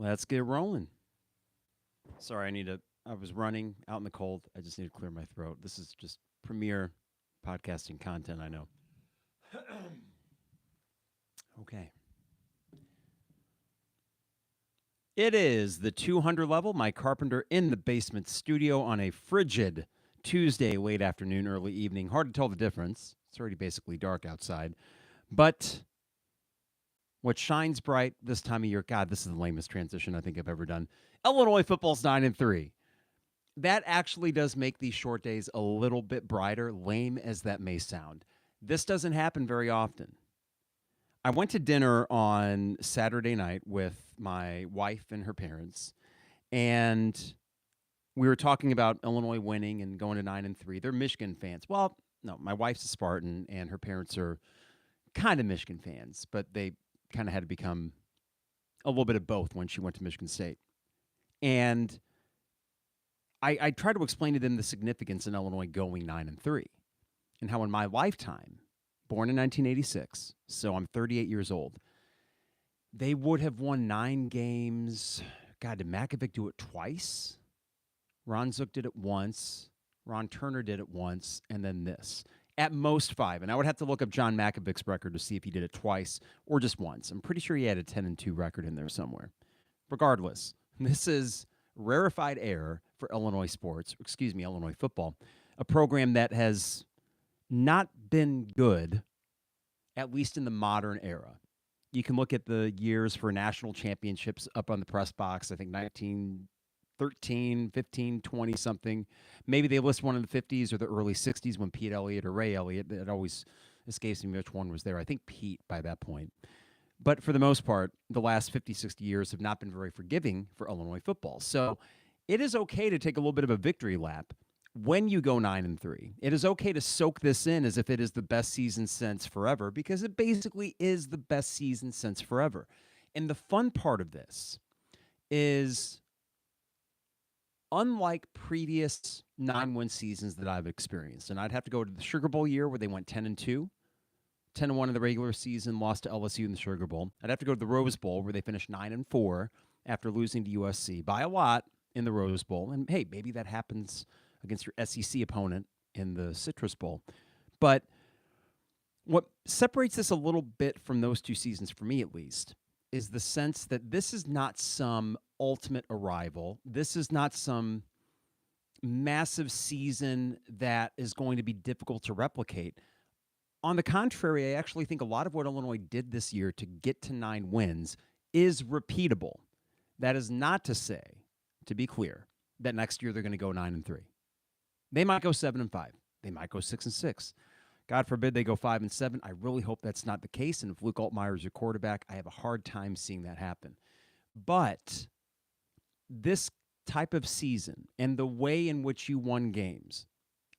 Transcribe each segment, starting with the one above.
Let's get rolling. Sorry, I was running out in the cold. I just need to clear my throat. This is just premier podcasting content, I know. Okay. It is the 200 level, my Carpenter in the basement studio on a frigid Tuesday late afternoon, early evening. Hard to tell the difference. It's already basically dark outside. But what shines bright this time of year, God, this is the lamest transition I think I've ever done. Illinois football's 9-3. That actually does make these short days a little bit brighter, lame as that may sound. This doesn't happen very often. I went to dinner on Saturday night with my wife and her parents, and we were talking about Illinois winning and going to 9-3. They're Michigan fans. Well, no, my wife's a Spartan, and her parents are kind of Michigan fans, but they kind of had to become a little bit of both when she went to Michigan State. And I tried to explain to them the significance in Illinois going 9-3 and how in my lifetime, born in 1986, so I'm 38 years old, they would have won 9 games. God, did Makovic do it twice? Ron Zook did it once. Ron Turner did it once, and then this. At most 5. And I would have to look up John Makovic's record to see if he did it twice or just once. I'm pretty sure he had a 10-2 record in there somewhere. Regardless, this is rarefied air for Illinois sports, Illinois football, a program that has not been good, at least in the modern era. You can look at the years for national championships up on the press box, I think 1913, 15, 20 something. Maybe they list one in the 50s or the early 60s when Pete Elliott or Ray Elliott, it always escapes me which one was there. I think Pete by that point. But for the most part, the last 50, 60 years have not been very forgiving for Illinois football. So it is okay to take a little bit of a victory lap when you go 9-3. It is okay to soak this in as if it is the best season since forever, because it basically is the best season since forever. And the fun part of this is, unlike previous 9-win seasons that I've experienced, and I'd have to go to the Sugar Bowl year where they went 10-2, 10-1 in the regular season, lost to LSU in the Sugar Bowl. I'd have to go to the Rose Bowl where they finished 9-4 after losing to USC by a lot in the Rose Bowl. And hey, maybe that happens against your SEC opponent in the Citrus Bowl. But what separates this a little bit from those two seasons, for me at least, is the sense that this is not some ultimate arrival. This is not some massive season that is going to be difficult to replicate. On the contrary, I actually think a lot of what Illinois did this year to get to 9 wins is repeatable. That is not to say, to be clear, that next year they're going to go 9-3. They might go 7-5. They might go 6-6. God forbid they go 5-7. I really hope that's not the case. And if Luke Altmaier is your quarterback, I have a hard time seeing that happen. But this type of season and the way in which you won games,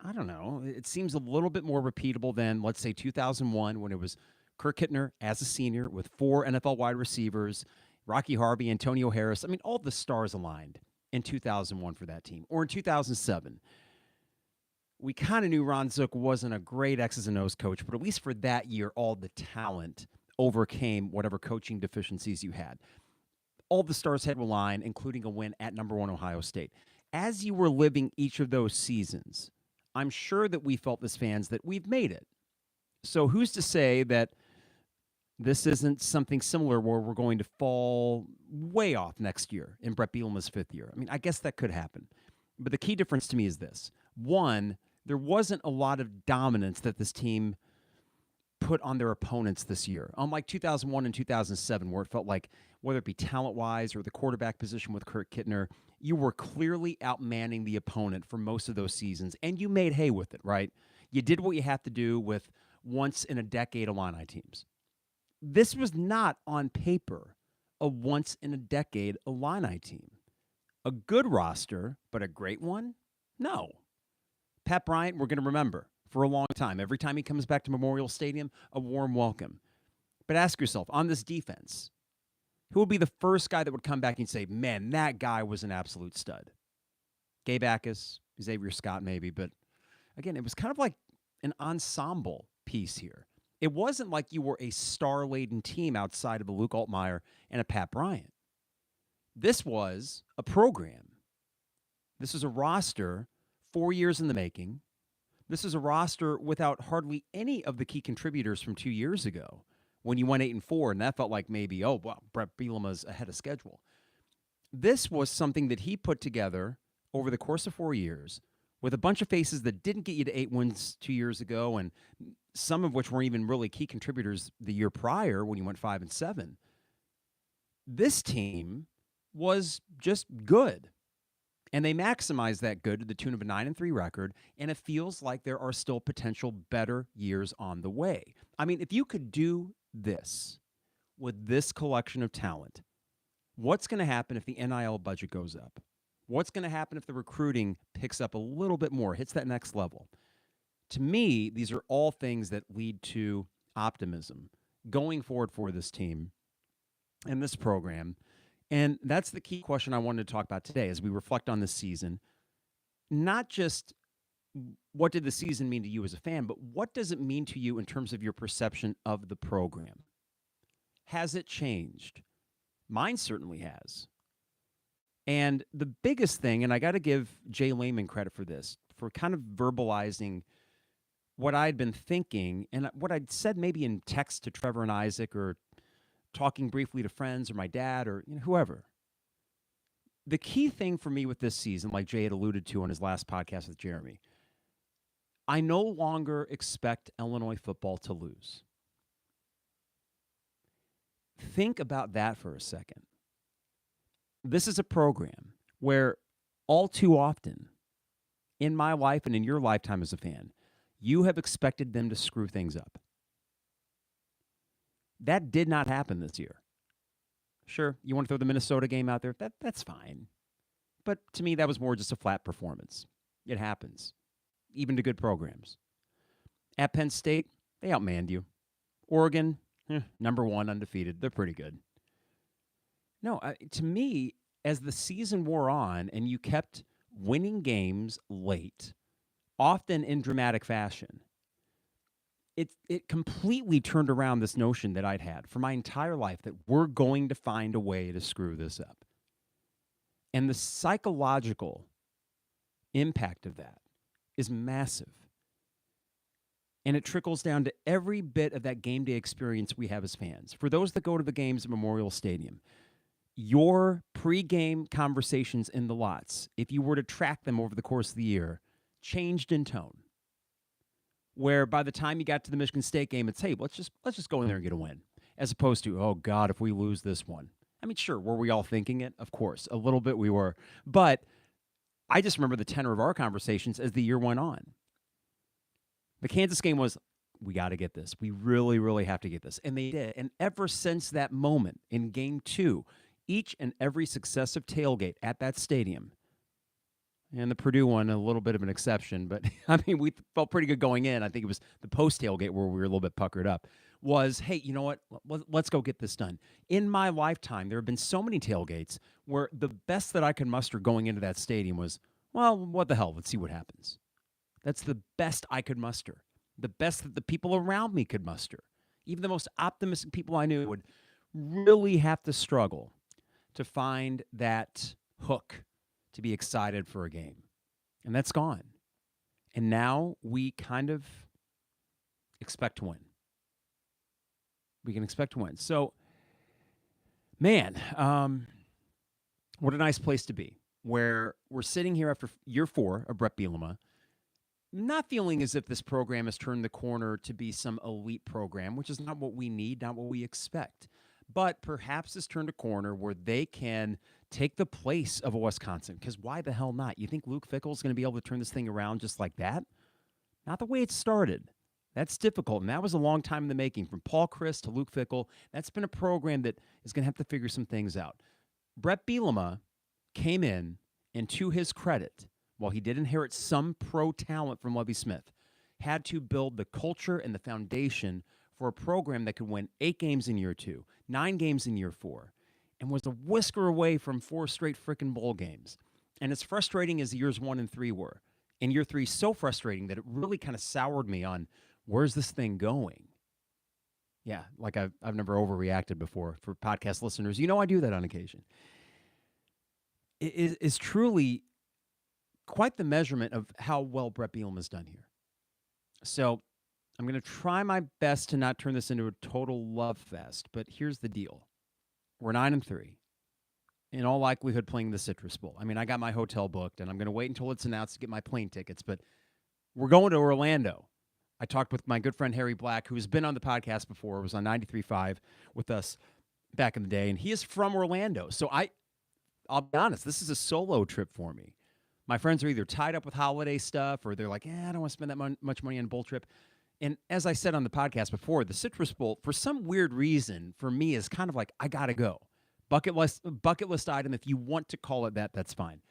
I don't know, it seems a little bit more repeatable than, let's say, 2001 when it was Kirk Hittner as a senior with 4 NFL wide receivers, Rocky Harvey, Antonio Harris. I mean, all the stars aligned in 2001 for that team. Or in 2007. We kind of knew Ron Zook wasn't a great X's and O's coach, but at least for that year, all the talent overcame whatever coaching deficiencies you had. All the stars had to align, including a win at number 1 Ohio State. As you were living each of those seasons, I'm sure that we felt as fans that we've made it. So who's to say that this isn't something similar where we're going to fall way off next year in Bret Bielema's 5th year? I mean, I guess that could happen. But the key difference to me is this. One, there wasn't a lot of dominance that this team put on their opponents this year. Unlike 2001 and 2007, where it felt like, whether it be talent-wise or the quarterback position with Kirk Hittner, you were clearly outmanning the opponent for most of those seasons, and you made hay with it, right? You did what you have to do with once-in-a-decade Illini teams. This was not, on paper, a once-in-a-decade Illini team. A good roster, but a great one? No. Pat Bryant, we're going to remember for a long time. Every time he comes back to Memorial Stadium, a warm welcome. But ask yourself, on this defense, who would be the first guy that would come back and say, man, that guy was an absolute stud? Gabe Akis, Xavier Scott maybe, but again, it was kind of like an ensemble piece here. It wasn't like you were a star-laden team outside of a Luke Altmaier and a Pat Bryant. This was a program. This is a roster 4 years in the making. This is a roster without hardly any of the key contributors from 2 years ago when you went 8-4, and that felt like maybe, oh, well, Bret Bielema's ahead of schedule. This was something that he put together over the course of 4 years with a bunch of faces that didn't get you to 8 wins 2 years ago, and some of which weren't even really key contributors the year prior when you went 5-7. This team was just good. And they maximized that good to the tune of a 9-3 record, and it feels like there are still potential better years on the way. I mean, if you could do this with this collection of talent, what's going to happen if the NIL budget goes up? What's going to happen if the recruiting picks up a little bit more, hits that next level? To me, these are all things that lead to optimism going forward for this team and this program. And that's the key question I wanted to talk about today as we reflect on this season. Not just what did the season mean to you as a fan, but what does it mean to you in terms of your perception of the program? Has it changed? Mine certainly has. And the biggest thing, and I got to give Jay Lehman credit for this, for kind of verbalizing what I'd been thinking and what I'd said maybe in text to Trevor and Isaac or talking briefly to friends or my dad or whoever. The key thing for me with this season, like Jay had alluded to on his last podcast with Jeremy, I no longer expect Illinois football to lose. Think about that for a second. This is a program where all too often in my life and in your lifetime as a fan, you have expected them to screw things up. That did not happen this year. Sure, you want to throw the Minnesota game out there? That's fine. But to me, that was more just a flat performance. It happens, even to good programs. At Penn State, they outmanned you. Oregon, number 1, undefeated. They're pretty good. No, to me, as the season wore on and you kept winning games late, often in dramatic fashion, it completely turned around this notion that I'd had for my entire life that we're going to find a way to screw this up. And the psychological impact of that is massive. And it trickles down to every bit of that game day experience we have as fans. For those that go to the games at Memorial Stadium, your pregame conversations in the lots, if you were to track them over the course of the year, changed in tone. Where by the time you got to the Michigan State game, it's, hey, let's just go in there and get a win. As opposed to, oh, God, if we lose this one. I mean, sure, were we all thinking it? Of course, a little bit we were. But I just remember the tenor of our conversations as the year went on. The Kansas game was, we got to get this. We really, really have to get this. And they did. And ever since that moment in Game 2, each and every successive tailgate at that stadium, and the Purdue one, a little bit of an exception, but I mean, we felt pretty good going in. I think it was the post tailgate where we were a little bit puckered up. Was, hey, you know what? Let's go get this done. In my lifetime, there have been so many tailgates where the best that I could muster going into that stadium was, well, what the hell? Let's see what happens. That's the best I could muster. The best that the people around me could muster. Even the most optimistic people I knew would really have to struggle to find that hook to be excited for a game. And that's gone. And now we kind of expect to win. We can expect to win. So, man, what a nice place to be, where we're sitting here after year 4 of Bret Bielema, not feeling as if this program has turned the corner to be some elite program, which is not what we need, not what we expect. But perhaps it's turned a corner where they can take the place of a Wisconsin, because why the hell not? You think Luke Fickell is going to be able to turn this thing around just like that? Not the way it started. That's difficult, and that was a long time in the making. From Paul Chryst to Luke Fickell, that's been a program that is going to have to figure some things out. Bret Bielema came in, and to his credit, while he did inherit some pro talent from Lovie Smith, had to build the culture and the foundation for a program that could win 8 games in year 2, 9 games in year 4, and was a whisker away from 4 straight frickin' bowl games. And as frustrating as years 1 and 3 were, in year 3, so frustrating that it really kind of soured me on where's this thing going. Yeah, like I've never overreacted before. For podcast listeners, I do that on occasion. is truly quite the measurement of how well Bret Bielema has done here. So I'm going to try my best to not turn this into a total love fest, but here's the deal. We're 9-3. In all likelihood, playing the Citrus Bowl. I mean, I got my hotel booked, and I'm going to wait until it's announced to get my plane tickets, but we're going to Orlando. I talked with my good friend Harry Black, who's been on the podcast before, was on 93.5 with us back in the day, and he is from Orlando. So I'll be honest, this is a solo trip for me. My friends are either tied up with holiday stuff or they're like, I don't want to spend that much money on a bowl trip. And as I said on the podcast before, the Citrus Bowl, for some weird reason, for me, is kind of like, I got to go. Bucket list item. If you want to call it that, that's fine.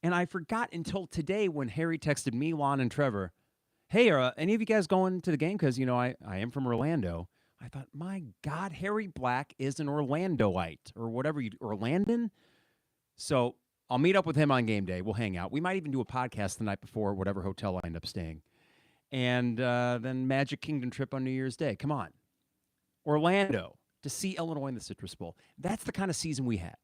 And I forgot until today when Harry texted me, Lon, and Trevor, hey, are any of you guys going to the game? Because, I am from Orlando. I thought, my God, Harry Black is an Orlandoite or whatever, Orlandan. So I'll meet up with him on game day. We'll hang out. We might even do a podcast the night before, whatever hotel I end up staying. And then Magic Kingdom trip on New Year's Day. Come on. Orlando to see Illinois in the Citrus Bowl. That's the kind of season we had.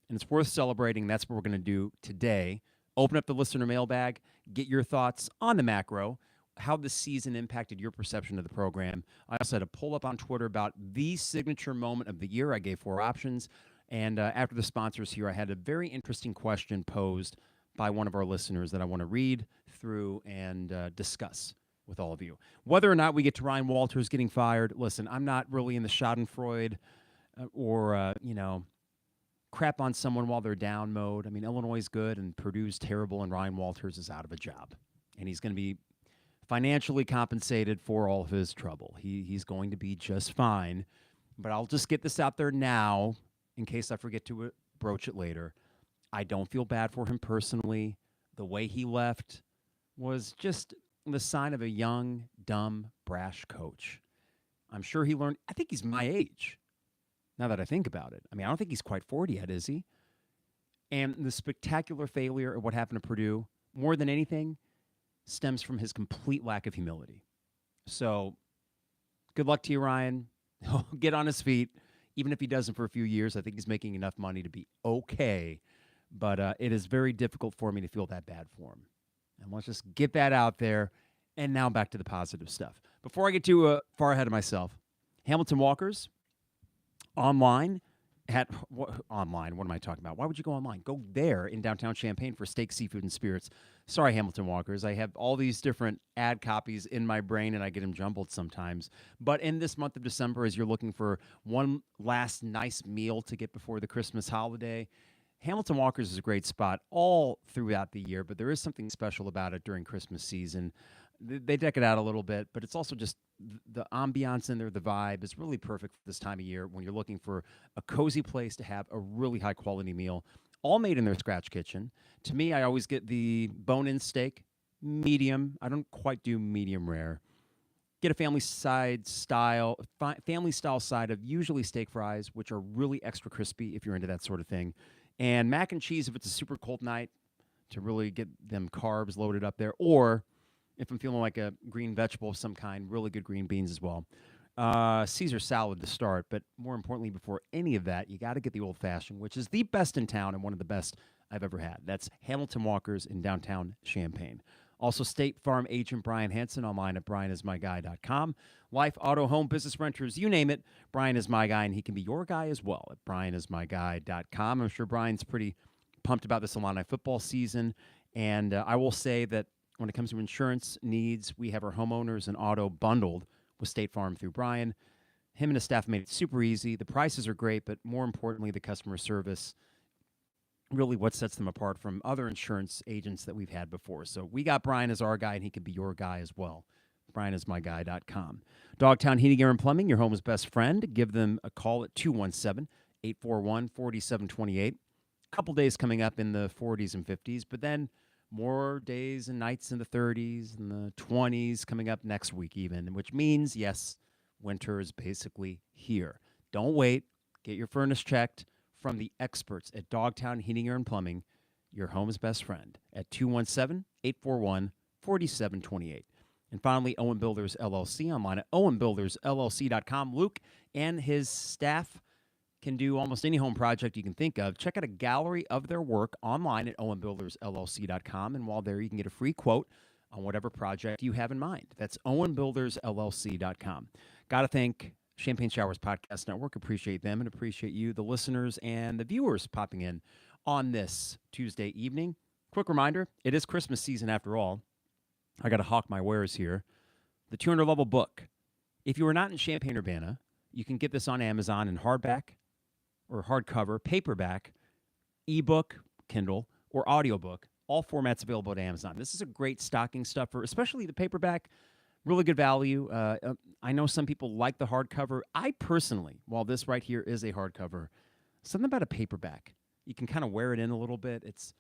And it's worth celebrating. That's what we're going to do today. Open up the listener mailbag. Get your thoughts on the macro, how the season impacted your perception of the program. I also had a poll up on Twitter about the signature moment of the year. I gave 4 options. And after the sponsors here, I had a very interesting question posed by one of our listeners that I want to read through and discuss with all of you. Whether or not we get to Ryan Walters getting fired, listen, I'm not really in the schadenfreude or crap on someone while they're down mode. I mean, Illinois is good and Purdue's terrible, and Ryan Walters is out of a job. And he's going to be financially compensated for all of his trouble. He's going to be just fine. But I'll just get this out there now in case I forget to broach it later. I don't feel bad for him personally. The way he left was just the sign of a young, dumb, brash coach. I'm sure he learned. I think he's my age, now that I think about it. I mean, I don't think he's quite 40 yet, is he? And the spectacular failure of what happened to Purdue, more than anything, stems from his complete lack of humility. So good luck to you, Ryan. He'll get on his feet. Even if he doesn't for a few years, I think he's making enough money to be okay. But it is very difficult for me to feel that bad for him. And let's just get that out there. And now back to the positive stuff. Before I get too far ahead of myself, Hamilton Walkers online online. What am I talking about? Why would you go online? Go there in downtown Champaign for steak, seafood, and spirits. Sorry, Hamilton Walkers. I have all these different ad copies in my brain, and I get them jumbled sometimes. But in this month of December, as you're looking for one last nice meal to get before the Christmas holiday, Hamilton Walkers is a great spot all throughout the year, but there is something special about it during Christmas season. They deck it out a little bit, but it's also just the ambiance in there, the vibe is really perfect for this time of year when you're looking for a cozy place to have a really high-quality meal, all made in their scratch kitchen. To me, I always get the bone-in steak, medium. I don't quite do medium rare. Get a family-style side of usually steak fries, which are really extra crispy if you're into that sort of thing. And mac and cheese if it's a super cold night to really get them carbs loaded up there. Or if I'm feeling like a green vegetable of some kind, really good green beans as well. Caesar salad to start, but more importantly, before any of that, you got to get the old-fashioned, which is the best in town and one of the best I've ever had. That's Hamilton Walkers in downtown Champaign. Also, State Farm agent Brian Hansen online at brianismyguy.com. Life, auto, home, business renters, you name it, Brian is my guy, and he can be your guy as well at brianismyguy.com. I'm sure Brian's pretty pumped about this Illini football season, and I will say that when it comes to insurance needs, we have our homeowners and auto bundled with State Farm through Brian. Him and his staff made it super easy. The prices are great, but more importantly, the customer service, really what sets them apart from other insurance agents that we've had before. So we got Brian as our guy, and he can be your guy as well. brianismyguy.com. Dogtown Heating, Air, and Plumbing, your home's best friend. Give them a call at 217-841-4728. A couple days coming up in the 40s and 50s, but then more days and nights in the 30s and the 20s coming up next week even, which means, yes, winter is basically here. Don't wait. Get your furnace checked from the experts at Dogtown Heating, Air, and Plumbing, your home's best friend, at 217-841-4728. And finally, Owen Builders LLC online at owenbuildersllc.com. Luke and his staff can do almost any home project you can think of, check out a gallery of their work online at owenbuildersllc.com. And while there, you can get a free quote on whatever project you have in mind. That's owenbuildersllc.com. Got to thank Champagne Showers Podcast Network. Appreciate them and appreciate you, the listeners and the viewers, popping in on this Tuesday evening. Quick reminder, it is Christmas season after all. I got to hawk my wares here. The 200-level book. If you are not in Champaign-Urbana, you can get this on Amazon in hardback or hardcover, paperback, ebook, Kindle, or audiobook. All formats available at Amazon. This is a great stocking stuffer, especially the paperback. Really good value. I know some people like the hardcover. I personally, while this right here is a hardcover, something about a paperback. You can kind of wear it in a little bit. It's,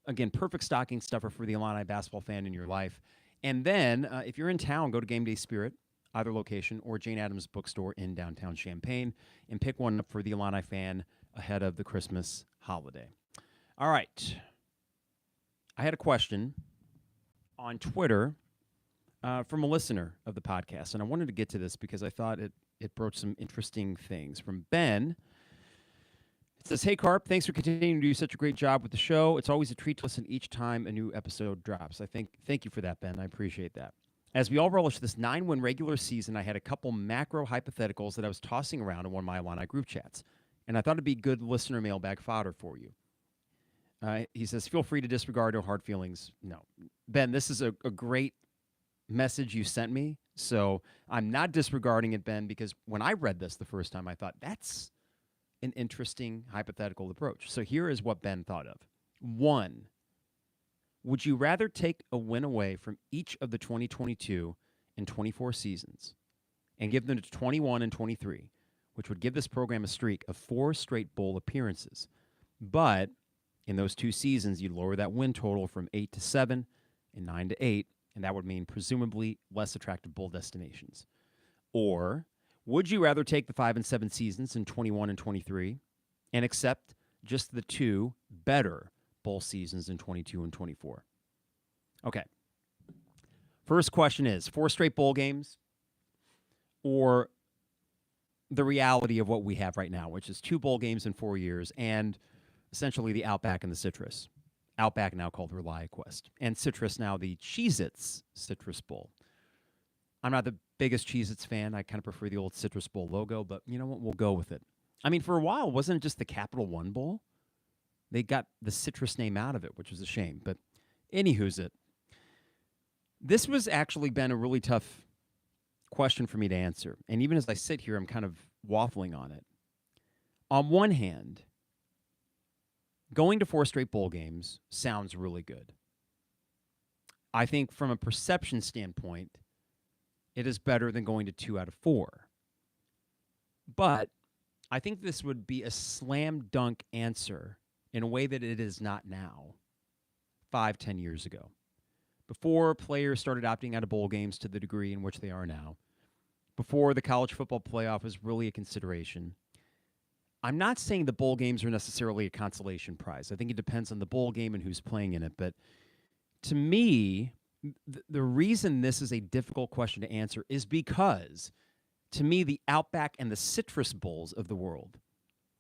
again, perfect stocking stuffer for the Illini basketball fan in your life. And then, if you're in town, go to Game Day Spirit, either location, or Jane Addams Bookstore in downtown Champaign, and pick one up for the Illini fan ahead of the Christmas holiday. All right. I had a question on Twitter from a listener of the podcast, and I wanted to get to this because I thought it broached some interesting things. From Ben, it says, "Hey, Carp, thanks for continuing to do such a great job with the show. It's always a treat to listen each time a new episode drops." Thank you for that, Ben. I appreciate that. As we all relish this 9-win regular season, I had a couple macro hypotheticals that I was tossing around in one of my Illini group chats, and I thought it'd be good listener mailbag fodder for you. He says, "Feel free to disregard, no hard feelings." No. Ben, this is a great message you sent me, so I'm not disregarding it, Ben, because when I read this the first time, I thought, that's an interesting hypothetical approach. So here is what Ben thought of. 1, would you rather take a win away from each of the 2022 and 24 seasons and give them to 21 and 23, which would give this program a streak of 4 straight bowl appearances, but in those 2 seasons, you'd lower that win total from 8 to 7 and 9 to 8, and that would mean presumably less attractive bowl destinations? Or would you rather take the 5 and 7 seasons in 21 and 23 and accept just the 2 better bowl seasons in 22 and 24? Okay. First question is 4 straight bowl games or the reality of what we have right now, which is 2 bowl games in 4 years and essentially the Outback and the Citrus. Outback now called ReliaQuest, and Citrus now the Cheez-Its Citrus Bowl. I'm not the biggest Cheez-Its fan. I kind of prefer the old Citrus Bowl logo, but you know what? We'll go with it. I mean, for a while, wasn't it just the Capital One Bowl? They got the Citrus name out of it, which was a shame. But anywho's it. This was actually been a really tough question for me to answer. And even as I sit here, I'm kind of waffling on it. On one hand, going to 4 straight bowl games sounds really good. I think from a perception standpoint, it is better than going to 2 out of 4. But I think this would be a slam dunk answer in a way that it is not now, 5-10 years ago. Before players started opting out of bowl games to the degree in which they are now, before the college football playoff was really a consideration. I'm not saying the bowl games are necessarily a consolation prize. I think it depends on the bowl game and who's playing in it. But to me, the reason this is a difficult question to answer is because, to me, the Outback and the Citrus Bowls of the world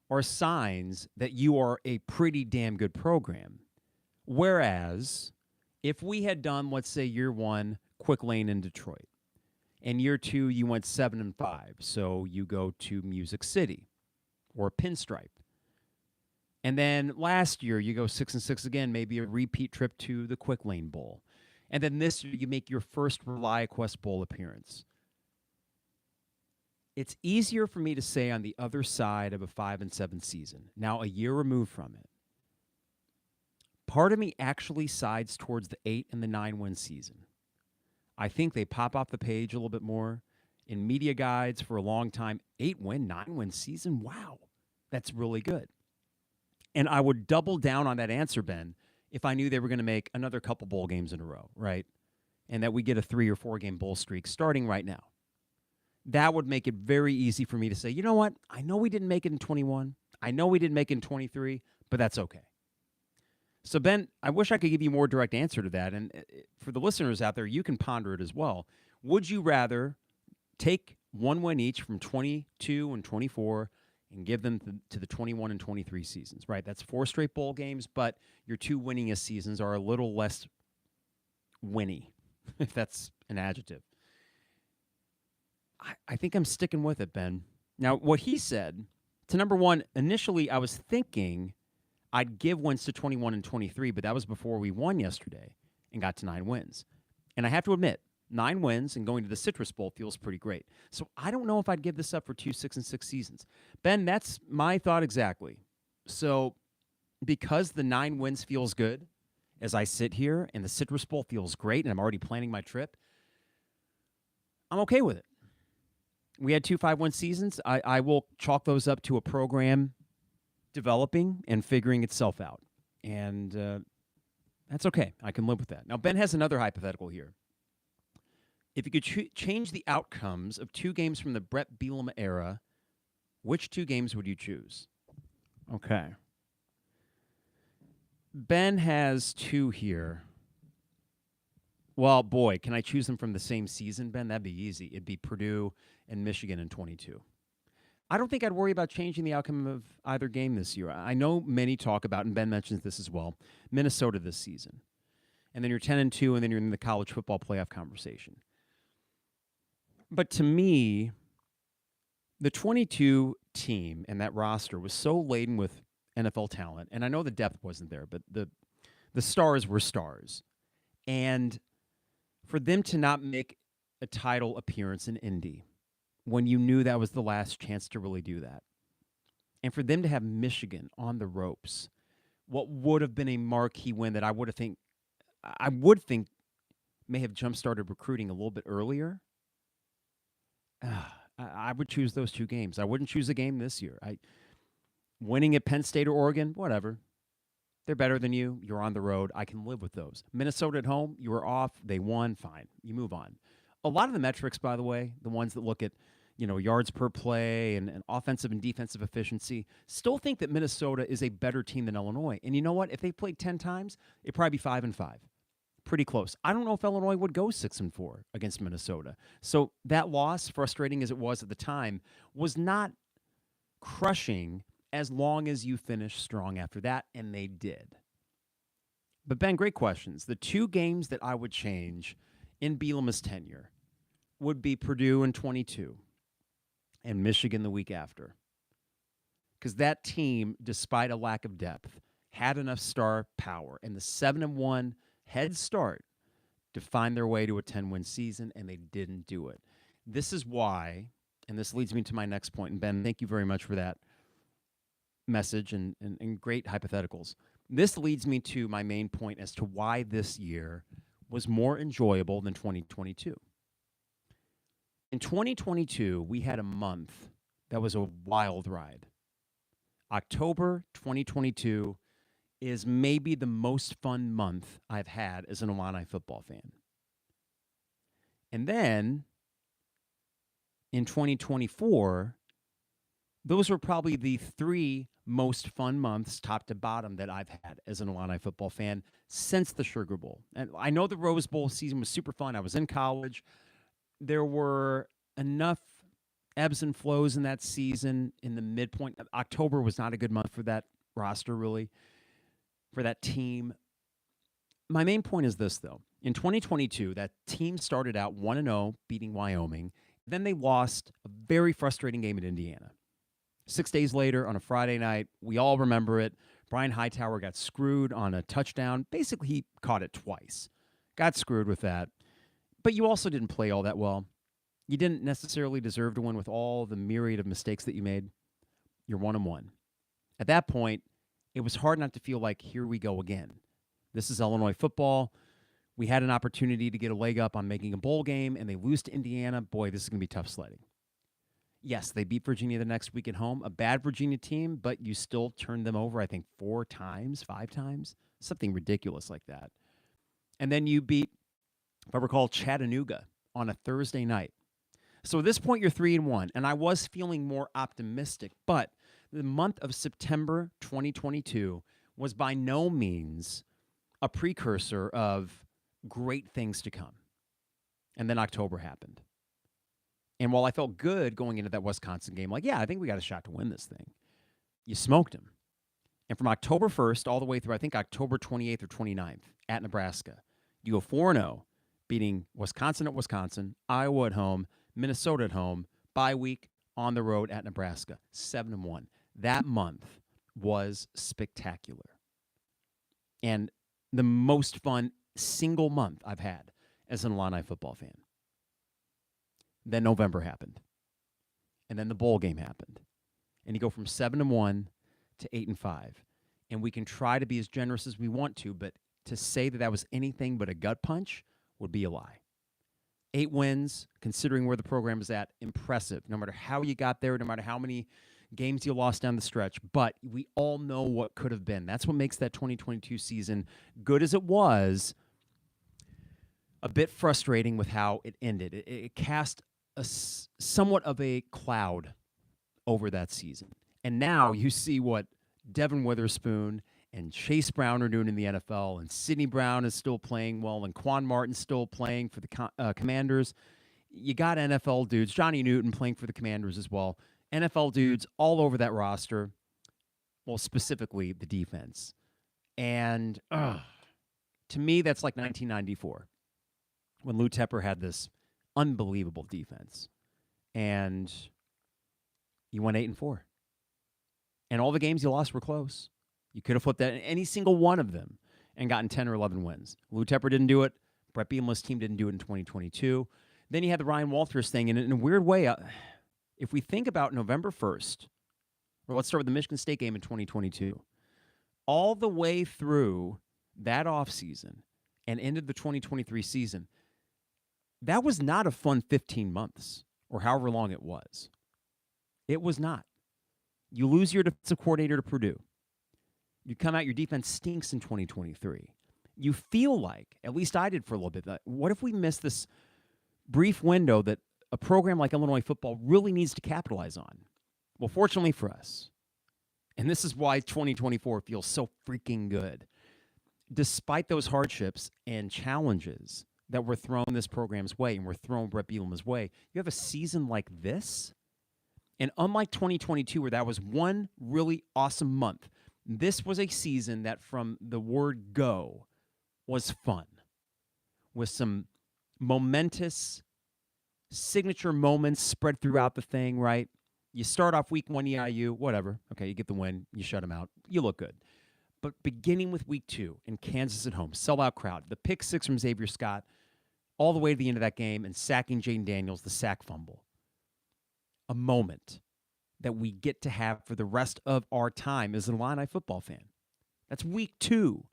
are signs that you are a pretty damn good program. Whereas, if we had done, let's say, year 1, Quick Lane in Detroit, and year 2, you went 7-5, so you go to Music City or Pinstripe. And then last year, you go 6-6 again, maybe a repeat trip to the Quick Lane Bowl. And then this year, you make your first ReliaQuest Bowl appearance. It's easier for me to say on the other side of a 5-7 season, now a year removed from it. Part of me actually sides towards the 8 and the 9-win season. I think they pop off the page a little bit more. In media guides for a long time, 8-win, 9-win season, wow, that's really good. And I would double down on that answer, Ben, if I knew they were going to make another couple bowl games in a row, right? And that we get a 3 or 4 game bowl streak starting right now. That would make it very easy for me to say, you know what? I know we didn't make it in 21. I know we didn't make it in 23, but that's okay. So, Ben, I wish I could give you a more direct answer to that. And for the listeners out there, you can ponder it as well. Would you rather take 1 win each from 22 and 24 and give them to the 21 and 23 seasons, right? That's 4 straight bowl games, but your 2 winningest seasons are a little less winny, if that's an adjective. I think I'm sticking with it, Ben. Now, what he said, to number one, initially I was thinking I'd give wins to 21 and 23, but that was before we won yesterday and got to 9 wins. And I have to admit, 9 wins and going to the Citrus Bowl feels pretty great. So I don't know if I'd give this up for 2 6-6 seasons. Ben, that's my thought exactly. So because the 9 wins feels good as I sit here and the Citrus Bowl feels great and I'm already planning my trip, I'm okay with it. We had 2 5-win seasons. I will chalk those up to a program developing and figuring itself out. And that's okay. I can live with that. Now, Ben has another hypothetical here. If you could change the outcomes of 2 games from the Bret Bielema era, which 2 games would you choose? Okay. Ben has 2 here. Well, boy, can I choose them from the same season, Ben? That'd be easy. It'd be Purdue and Michigan in 22. I don't think I'd worry about changing the outcome of either game this year. I know many talk about, and Ben mentions this as well, Minnesota this season. And then you're 10-2, and then you're in the college football playoff conversation. But to me, the 22 team and that roster was so laden with NFL talent, and I know the depth wasn't there, but the stars were stars. And for them to not make a title appearance in Indy when you knew that was the last chance to really do that, and for them to have Michigan on the ropes, what would have been a marquee win that I would think may have jump-started recruiting a little bit earlier, I would choose those 2 games. I wouldn't choose a game this year. Winning at Penn State or Oregon, whatever. They're better than you. You're on the road. I can live with those. Minnesota at home, you were off. They won. Fine. You move on. A lot of the metrics, by the way, the ones that look at yards per play and offensive and defensive efficiency, still think that Minnesota is a better team than Illinois. And you know what? If they played 10 times, it'd probably be 5-5. Pretty close. I don't know if Illinois would go 6-4 against Minnesota. So that loss, frustrating as it was at the time, was not crushing as long as you finish strong after that, and they did. But Ben, great questions. The 2 games that I would change in Bielema's tenure would be Purdue in 22 and Michigan the week after. Because that team, despite a lack of depth, had enough star power, and the 7-1 head start to find their way to a 10-win season, and they didn't do it. This is why, and this leads me to my next point, and Ben, thank you very much for that message and great hypotheticals. This leads me to my main point as to why this year was more enjoyable than 2022. In 2022, we had a month that was a wild ride. October 2022 is maybe the most fun month I've had as an Illini football fan. And then in 2024, those were probably the 3 most fun months, top to bottom, that I've had as an Illini football fan since the Sugar Bowl. And I know the Rose Bowl season was super fun. I was in college. There were enough ebbs and flows in that season in the midpoint. October was not a good month for that roster, really, for that team. My main point is this, though. In 2022, that team started out 1-0, beating Wyoming. Then they lost a very frustrating game at Indiana. 6 days later, on a Friday night, we all remember it. Brian Hightower got screwed on a touchdown. Basically, he caught it twice. Got screwed with that. But you also didn't play all that well. You didn't necessarily deserve to win with all the myriad of mistakes that you made. You're 1-1. At that point, it was hard not to feel like, here we go again. This is Illinois football. We had an opportunity to get a leg up on making a bowl game, and they lose to Indiana. Boy, this is going to be tough sledding. Yes, they beat Virginia the next week at home. A bad Virginia team, but you still turned them over, I think, 4 times, 5 times. Something ridiculous like that. And then you beat, if I recall, Chattanooga on a Thursday night. So at this point, you're 3-1, and I was feeling more optimistic. But the month of September 2022 was by no means a precursor of great things to come. And then October happened. And while I felt good going into that Wisconsin game, like, yeah, I think we got a shot to win this thing, you smoked them. And from October 1st all the way through, I think, October 28th or 29th at Nebraska, you go 4-0, beating Wisconsin at Wisconsin, Iowa at home, Minnesota at home, bye week on the road at Nebraska, 7-1. That month was spectacular. And the most fun single month I've had as an Illini football fan. Then November happened. And then the bowl game happened. And you go from 7-1 to 8-5. And we can try to be as generous as we want to, but to say that that was anything but a gut punch would be a lie. 8 wins, considering where the program is at, impressive. No matter how you got there, no matter how many games you lost down the stretch, but we all know what could have been. That's what makes that 2022 season, good as it was, a bit frustrating with how it ended. It cast somewhat of a cloud over that season. And now you see what Devin Witherspoon and Chase Brown are doing in the NFL, and Sidney Brown is still playing well, and Quan Martin's still playing for the Commanders. You got NFL dudes, Johnny Newton playing for the Commanders as well. NFL dudes all over that roster, well, specifically the defense. And to me, that's like 1994 when Lou Tepper had this unbelievable defense. And you went 8-4. And all the games you lost were close. You could have flipped that in any single one of them and gotten 10 or 11 wins. Lou Tepper didn't do it. Bret Bielema's team didn't do it in 2022. Then you had the Ryan Walters thing. And in a weird way, if we think about November 1st, or let's start with the Michigan State game in 2022, all the way through that offseason and ended the 2023 season, that was not a fun 15 months or however long it was. It was not. You lose your defensive coordinator to Purdue. You come out, your defense stinks in 2023. You feel like, at least I did for a little bit, that what if we miss this brief window that a program like Illinois football really needs to capitalize on? Well, fortunately for us, and this is why 2024 feels so freaking good, despite those hardships and challenges that were thrown this program's way and were thrown Bret Bielema's way, you have a season like this. And unlike 2022, where that was one really awesome month, this was a season that from the word go was fun, with some momentous signature moments spread throughout the thing, right? You start off week 1 EIU, whatever. Okay, you get the win. You shut them out. You look good. But beginning with week 2 in Kansas at home, sellout crowd, the pick 6 from Xavier Scott, all the way to the end of that game, and sacking Jaden Daniels, the sack fumble. A moment that we get to have for the rest of our time as an Illini football fan. That's week 2.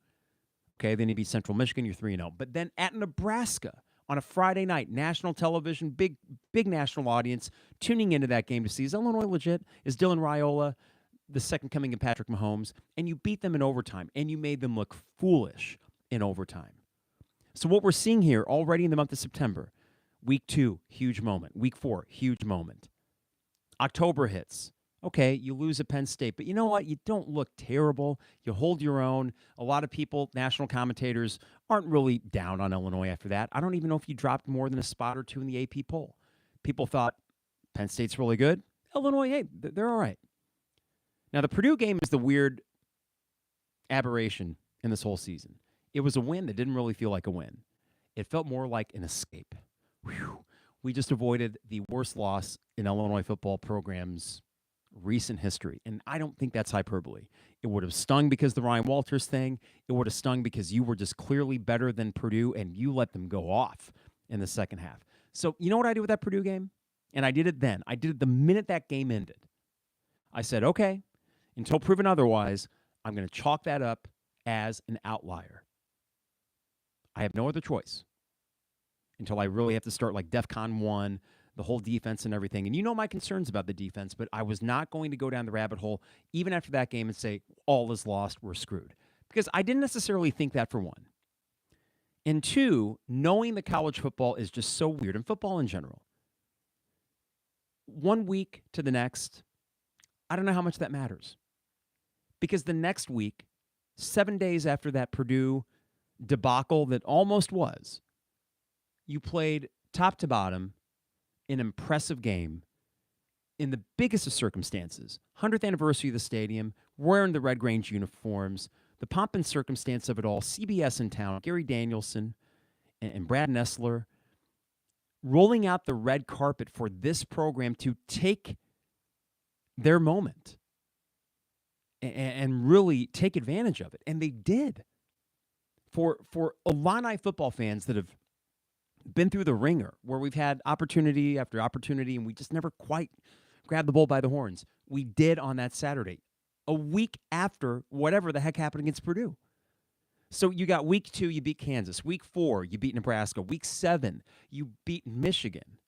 Okay, then you beat Central Michigan, you're 3-0. But then at Nebraska on a Friday night, national television, big national audience tuning into that game to see, is Illinois legit? Is Dylan Raiola the second coming of Patrick Mahomes? And you beat them in overtime, and you made them look foolish in overtime. So what we're seeing here already in the month of September, week 2, huge moment. Week 4, huge moment. October hits. Okay, you lose at Penn State, but you know what? You don't look terrible. You hold your own. A lot of people, national commentators, aren't really down on Illinois after that. I don't even know if you dropped more than a spot or 2 in the AP poll. People thought Penn State's really good. Illinois, hey, they're all right. Now, the Purdue game is the weird aberration in this whole season. It was a win that didn't really feel like a win. It felt more like an escape. Whew. We just avoided the worst loss in Illinois football program's recent history. And I don't think that's hyperbole. It would have stung because the Ryan Walters thing. It would have stung because you were just clearly better than Purdue and you let them go off in the second half. So you know what I did with that Purdue game? And I did it then. I did it the minute that game ended. I said, okay, until proven otherwise, I'm going to chalk that up as an outlier. I have no other choice until I really have to start like DEFCON 1, the whole defense and everything. And you know my concerns about the defense, but I was not going to go down the rabbit hole even after that game and say, all is lost, we're screwed. Because I didn't necessarily think that, for one. And 2, knowing that college football is just so weird, and football in general, 1 week to the next, I don't know how much that matters. Because the next week, 7 days after that Purdue debacle that almost was, you played top to bottom an impressive game in the biggest of circumstances. 100th anniversary of the stadium, wearing the Red Grange uniforms, the pomp and circumstance of it all, CBS in town, Gary Danielson and Brad Nessler rolling out the red carpet for this program to take their moment and really take advantage of it. And they did. For Illini football fans that have been through the ringer, where we've had opportunity after opportunity and we just never quite grabbed the bull by the horns, we did on that Saturday, a week after whatever the heck happened against Purdue. So you got week 2, you beat Kansas. Week 4, you beat Nebraska. Week 7, you beat Michigan.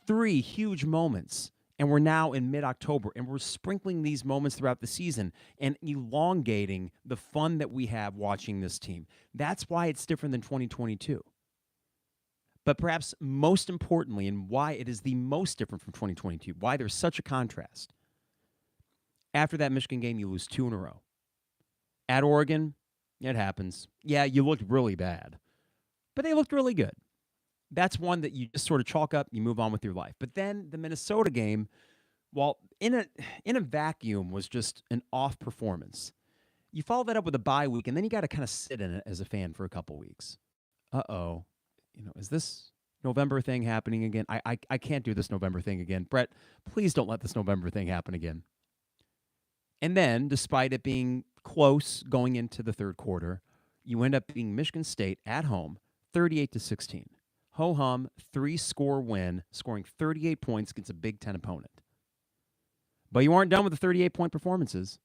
3 huge moments. And we're now in mid-October, and we're sprinkling these moments throughout the season and elongating the fun that we have watching this team. That's why it's different than 2022. But perhaps most importantly, and why it is the most different from 2022, why there's such a contrast. After that Michigan game, you lose 2 in a row. At Oregon, it happens. Yeah, you looked really bad, but they looked really good. That's one that you just sort of chalk up, you move on with your life. But then the Minnesota game, while in a vacuum was just an off performance, you follow that up with a bye week, and then you got to kind of sit in it as a fan for a couple weeks. Uh-oh. Is this November thing happening again? I can't do this November thing again. Bret, please don't let this November thing happen again. And then, despite it being close going into the third quarter, you end up beating Michigan State at home, 38-16. Ho-hum, 3-score win, scoring 38 points against a Big Ten opponent. But you aren't done with the 38-point performances.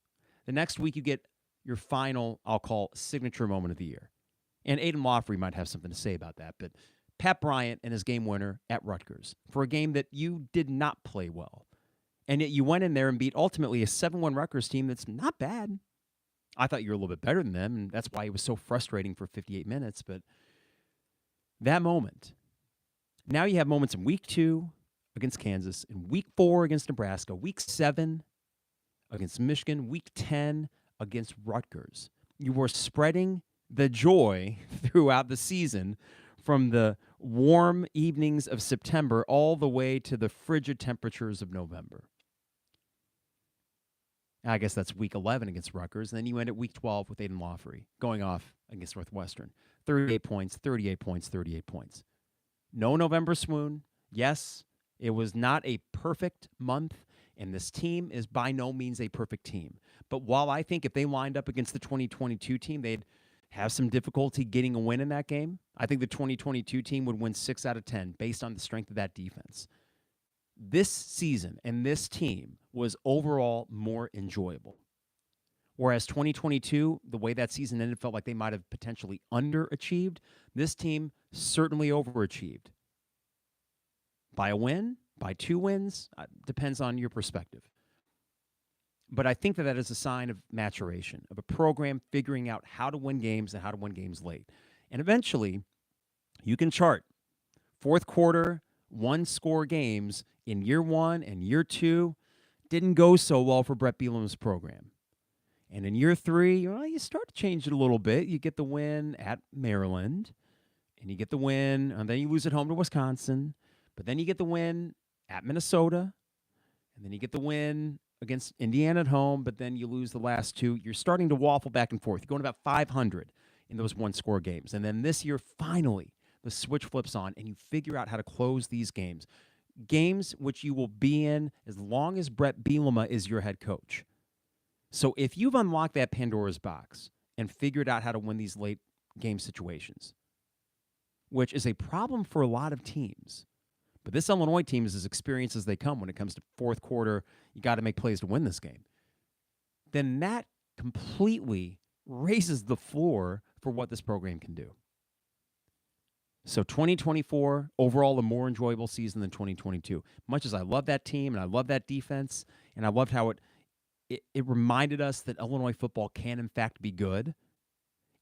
The next week, you get your final, I'll call, signature moment of the year. And Aiden Lawfrey might have something to say about that, but Pat Bryant and his game winner at Rutgers for a game that you did not play well. And yet you went in there and beat ultimately a 7-1 Rutgers team that's not bad. I thought you were a little bit better than them, and that's why it was so frustrating for 58 minutes. But that moment, now you have moments in week 2 against Kansas, in week 4 against Nebraska, week 7 against Michigan, week 10 against Rutgers. You were spreading the joy throughout the season from the warm evenings of September all the way to the frigid temperatures of November. I guess that's week 11 against Rutgers. And then you end at week 12 with Aiden Lawfrey going off against Northwestern. 38 points, 38 points, 38 points. No November swoon. Yes, it was not a perfect month, and this team is by no means a perfect team. But while I think if they lined up against the 2022 team, they'd have some difficulty getting a win in that game, I think the 2022 team would win 6 out of 10 based on the strength of that defense. This season and this team was overall more enjoyable. Whereas 2022, the way that season ended, felt like they might have potentially underachieved. This team certainly overachieved. By a win, by 2 wins, depends on your perspective. But I think that is a sign of maturation, of a program figuring out how to win games and how to win games late. And eventually, you can chart fourth quarter, 1-score games in year 1 and year 2 didn't go so well for Bret Bielema's program. And in year 3, you start to change it a little bit. You get the win at Maryland, and you get the win, and then you lose at home to Wisconsin. But then you get the win at Minnesota, and then you get the win against Indiana at home, but then you lose the last 2. You're starting to waffle back and forth. You're going about 500 in those 1-score games. And then this year, finally, the switch flips on, and you figure out how to close these games. Games which you will be in as long as Bret Bielema is your head coach. So if you've unlocked that Pandora's box and figured out how to win these late game situations, which is a problem for a lot of teams, but this Illinois team is as experienced as they come when it comes to fourth quarter, you got to make plays to win this game, then that completely raises the floor for what this program can do. So 2024, overall, a more enjoyable season than 2022. Much as I love that team and I love that defense, and I loved how it reminded us that Illinois football can, in fact, be good,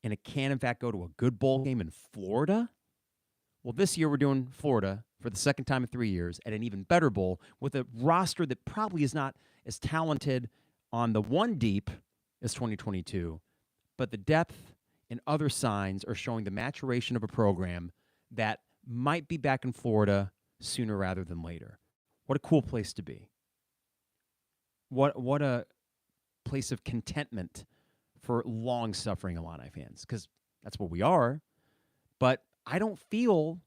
and it can, in fact, go to a good bowl game in Florida. Well, this year we're doing Florida for the second time in 3 years at an even better bowl with a roster that probably is not as talented on the one deep as 2022, but the depth and other signs are showing the maturation of a program that might be back in Florida sooner rather than later. What a cool place to be. What a place of contentment for long-suffering Illini fans, because that's what we are. But I don't feel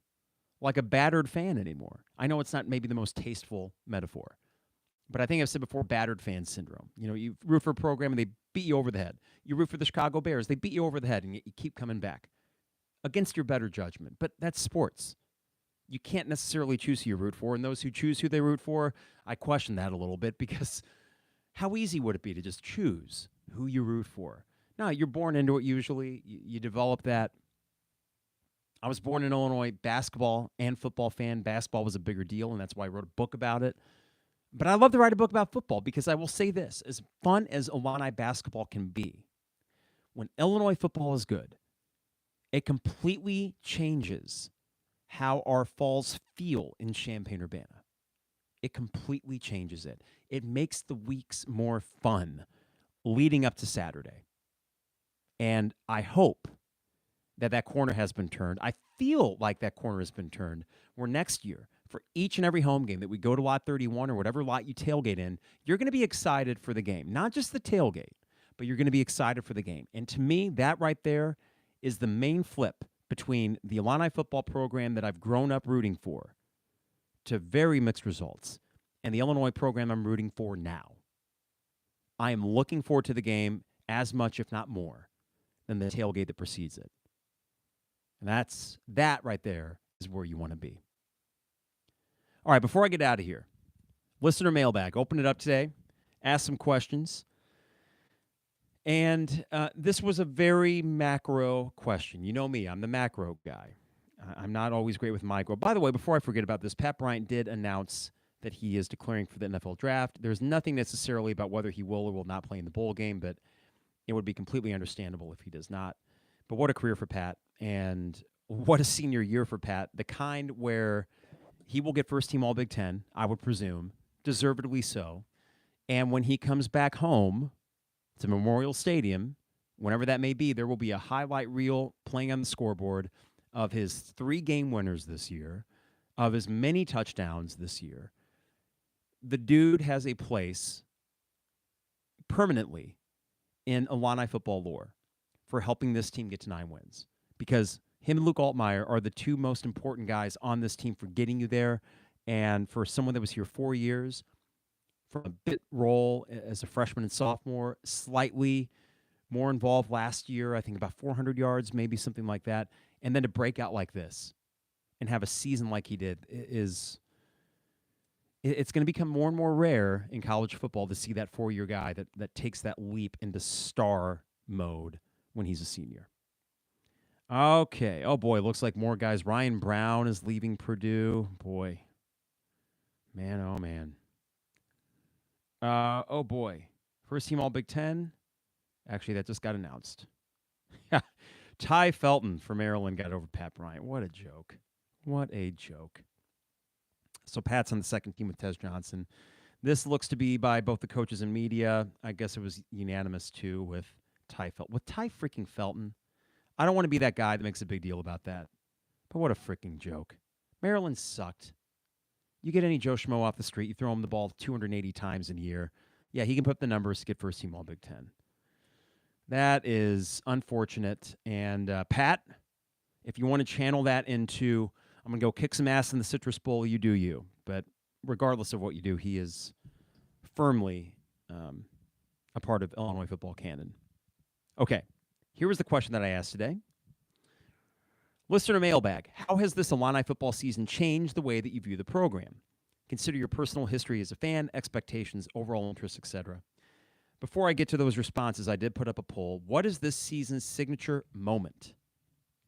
like a battered fan anymore. I know it's not maybe the most tasteful metaphor, but I think I've said before, battered fan syndrome. You know, you root for a program and they beat you over the head. You root for the Chicago Bears, they beat you over the head, and you keep coming back against your better judgment. But that's sports. You can't necessarily choose who you root for, and those who choose who they root for, I question that a little bit, because how easy would it be to just choose who you root for? No, you're born into it usually. You develop that. I was born in Illinois, basketball and football fan. Basketball was a bigger deal, and that's why I wrote a book about it. But I love to write a book about football, because I will say this, as fun as Illini basketball can be, when Illinois football is good, it completely changes how our falls feel in Champaign-Urbana. It completely changes it. It makes the weeks more fun leading up to Saturday. And I hope that corner has been turned. I feel like that corner has been turned, where next year, for each and every home game that we go to lot 31 or whatever lot you tailgate in, you're going to be excited for the game. Not just the tailgate, but you're going to be excited for the game. And to me, that right there is the main flip between the Illini football program that I've grown up rooting for, to very mixed results, and the Illinois program I'm rooting for now. I am looking forward to the game as much, if not more, than the tailgate that precedes it. And that right there is where you want to be. All right, before I get out of here, listener mailbag. Open it up today. Ask some questions. And this was a very macro question. You know me, I'm the macro guy. I'm not always great with micro. By the way, before I forget about this, Pat Bryant did announce that he is declaring for the NFL draft. There's nothing necessarily about whether he will or will not play in the bowl game, but it would be completely understandable if he does not. But what a career for Pat, and what a senior year for Pat, the kind where he will get first-team All-Big Ten, I would presume, deservedly so. And when he comes back home to Memorial Stadium, whenever that may be, there will be a highlight reel playing on the scoreboard of his 3 game winners this year, of his many touchdowns this year. The dude has a place permanently in Illini football lore for helping this team get to 9 wins, because him and Luke Altmaier are the 2 most important guys on this team for getting you there. And for someone that was here 4 years, from a bit role as a freshman and sophomore, slightly more involved last year, I think about 400 yards, maybe something like that, and then to break out like this and have a season like he did it's going to become more and more rare in college football to see that 4-year guy that takes that leap into star mode when he's a senior. Okay. Oh, boy. Looks like more guys. Ryan Brown is leaving Purdue. Boy. Man, oh, man. Oh, boy. First team All-Big Ten. Actually, that just got announced. Ty Felton for Maryland got over Pat Bryant. What a joke. What a joke. So Pat's on the second team with Tez Johnson. This looks to be by both the coaches and media. I guess it was unanimous, too, with Ty Felton. With Ty freaking Felton. I don't want to be that guy that makes a big deal about that. But what a freaking joke. Maryland sucked. You get any Joe Schmo off the street, you throw him the ball 280 times in a year. Yeah, he can put up the numbers to get first team All-Big Ten. That is unfortunate. And Pat, if you want to channel that into, I'm going to go kick some ass in the Citrus Bowl, you do you. But regardless of what you do, he is firmly a part of Illinois football canon. Okay. Here was the question that I asked today. Listener mailbag. How has this Illini football season changed the way that you view the program? Consider your personal history as a fan, expectations, overall interests, etc. Before I get to those responses, I did put up a poll. What is this season's signature moment?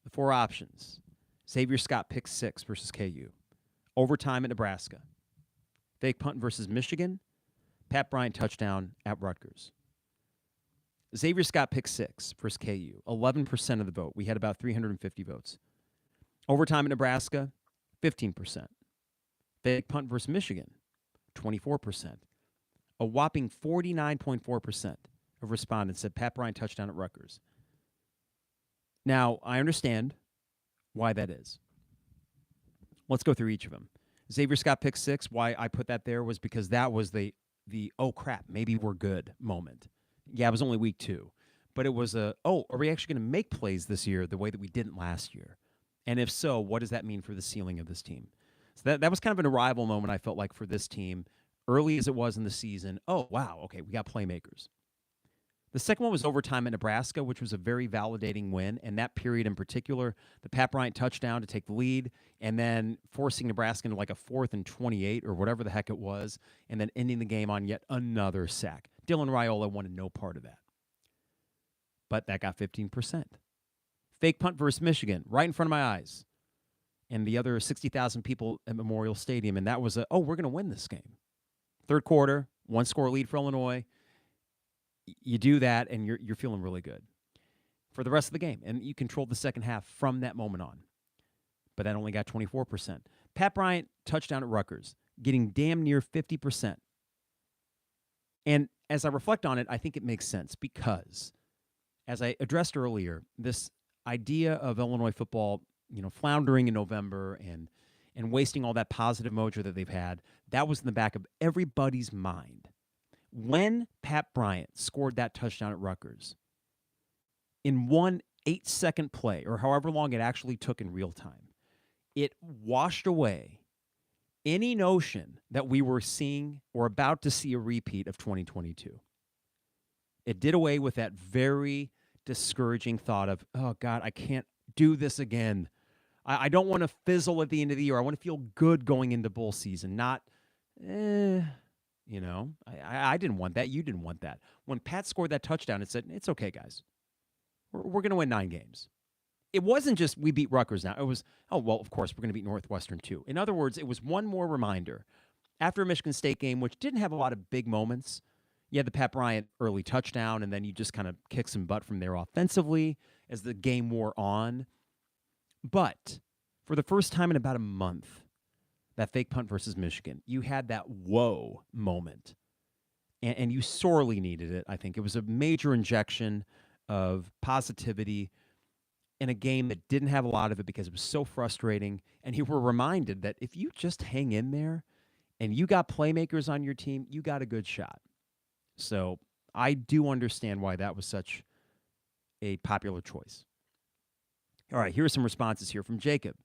The 4 options. Xavier Scott pick 6 versus KU. Overtime at Nebraska. Fake punt versus Michigan. Pat Bryant touchdown at Rutgers. Xavier Scott pick 6 versus KU, 11% of the vote. We had about 350 votes. Overtime at Nebraska, 15%. Fake punt versus Michigan, 24%. A whopping 49.4% of respondents said Pat Bryant touchdown at Rutgers. Now, I understand why that is. Let's go through each of them. Xavier Scott pick six, why I put that there was because that was the oh crap, maybe we're good moment. Yeah, it was only week 2. But it was are we actually going to make plays this year the way that we didn't last year? And if so, what does that mean for the ceiling of this team? So that was kind of an arrival moment, I felt like, for this team, early as it was in the season. Oh, wow, okay, we got playmakers. The second one was overtime at Nebraska, which was a very validating win. And that period in particular, the Pat Bryant touchdown to take the lead, and then forcing Nebraska into like a 4th and 28 or whatever the heck it was, and then ending the game on yet another sack. Dylan Raiola wanted no part of that. But that got 15%. Fake punt versus Michigan, right in front of my eyes. And the other 60,000 people at Memorial Stadium. And that was we're going to win this game. Third quarter, 1-score lead for Illinois. You do that, and you're feeling really good for the rest of the game. And you controlled the second half from that moment on. But that only got 24%. Pat Bryant, touchdown at Rutgers, getting damn near 50%. And as I reflect on it, I think it makes sense because, as I addressed earlier, this idea of Illinois football, floundering in November and wasting all that positive mojo that they've had, that was in the back of everybody's mind. When Pat Bryant scored that touchdown at Rutgers, in one 8-second play, or however long it actually took in real time, it washed away any notion that we were seeing or about to see a repeat of 2022. It did away with that very discouraging thought of, oh, God, I can't do this again. I don't want to fizzle at the end of the year. I want to feel good going into bowl season, not, I didn't want that. You didn't want that. When Pat scored that touchdown, it said, it's okay, guys. We're going to win 9 games. It wasn't just we beat Rutgers now. It was, of course, we're going to beat Northwestern too. In other words, it was one more reminder. After a Michigan State game, which didn't have a lot of big moments, you had the Pat Bryant early touchdown, and then you just kind of kicked some butt from there offensively as the game wore on. But for the first time in about a month, that fake punt versus Michigan, you had that whoa moment. And you sorely needed it, I think. It was a major injection of positivity in a game that didn't have a lot of it because it was so frustrating. And you were reminded that if you just hang in there and you got playmakers on your team, you got a good shot. So I do understand why that was such a popular choice. All right, here are some responses here from Jacob.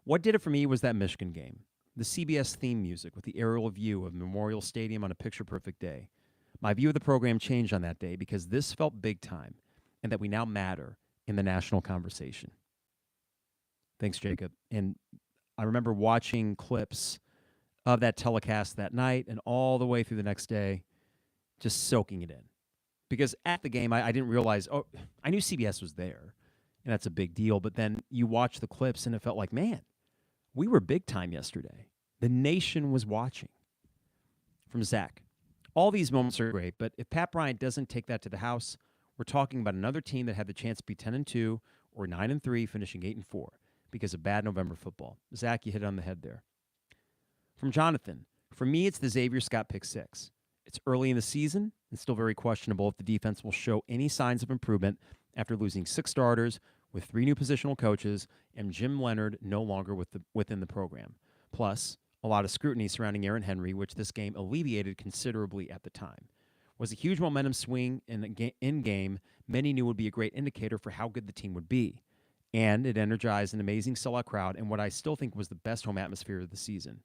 What did it for me was that Michigan game. The CBS theme music with the aerial view of Memorial Stadium on a picture-perfect day. My view of the program changed on that day because this felt big time and that we now matter in the national conversation. Thanks, Jacob. And I remember watching clips of that telecast that night and all the way through the next day, just soaking it in. Because at the game, I didn't realize, I knew CBS was there, and that's a big deal. But then you watch the clips, and it felt like, man, we were big time yesterday. The nation was watching. From Zach. All these moments are great, but if Pat Bryant doesn't take that to the house, we're talking about another team that had the chance to be 10-2 or 9-3, finishing 8-4 because of bad November football. Zach, you hit it on the head there. From Jonathan, for me, it's the Xavier Scott pick six. It's early in the season and still very questionable if the defense will show any signs of improvement after losing 6 starters with 3 new positional coaches and Jim Leonard no longer within the program. Plus, a lot of scrutiny surrounding Aaron Henry, which this game alleviated considerably at the time. Was a huge momentum swing in game many knew would be a great indicator for how good the team would be. And it energized an amazing sellout crowd and what I still think was the best home atmosphere of the season.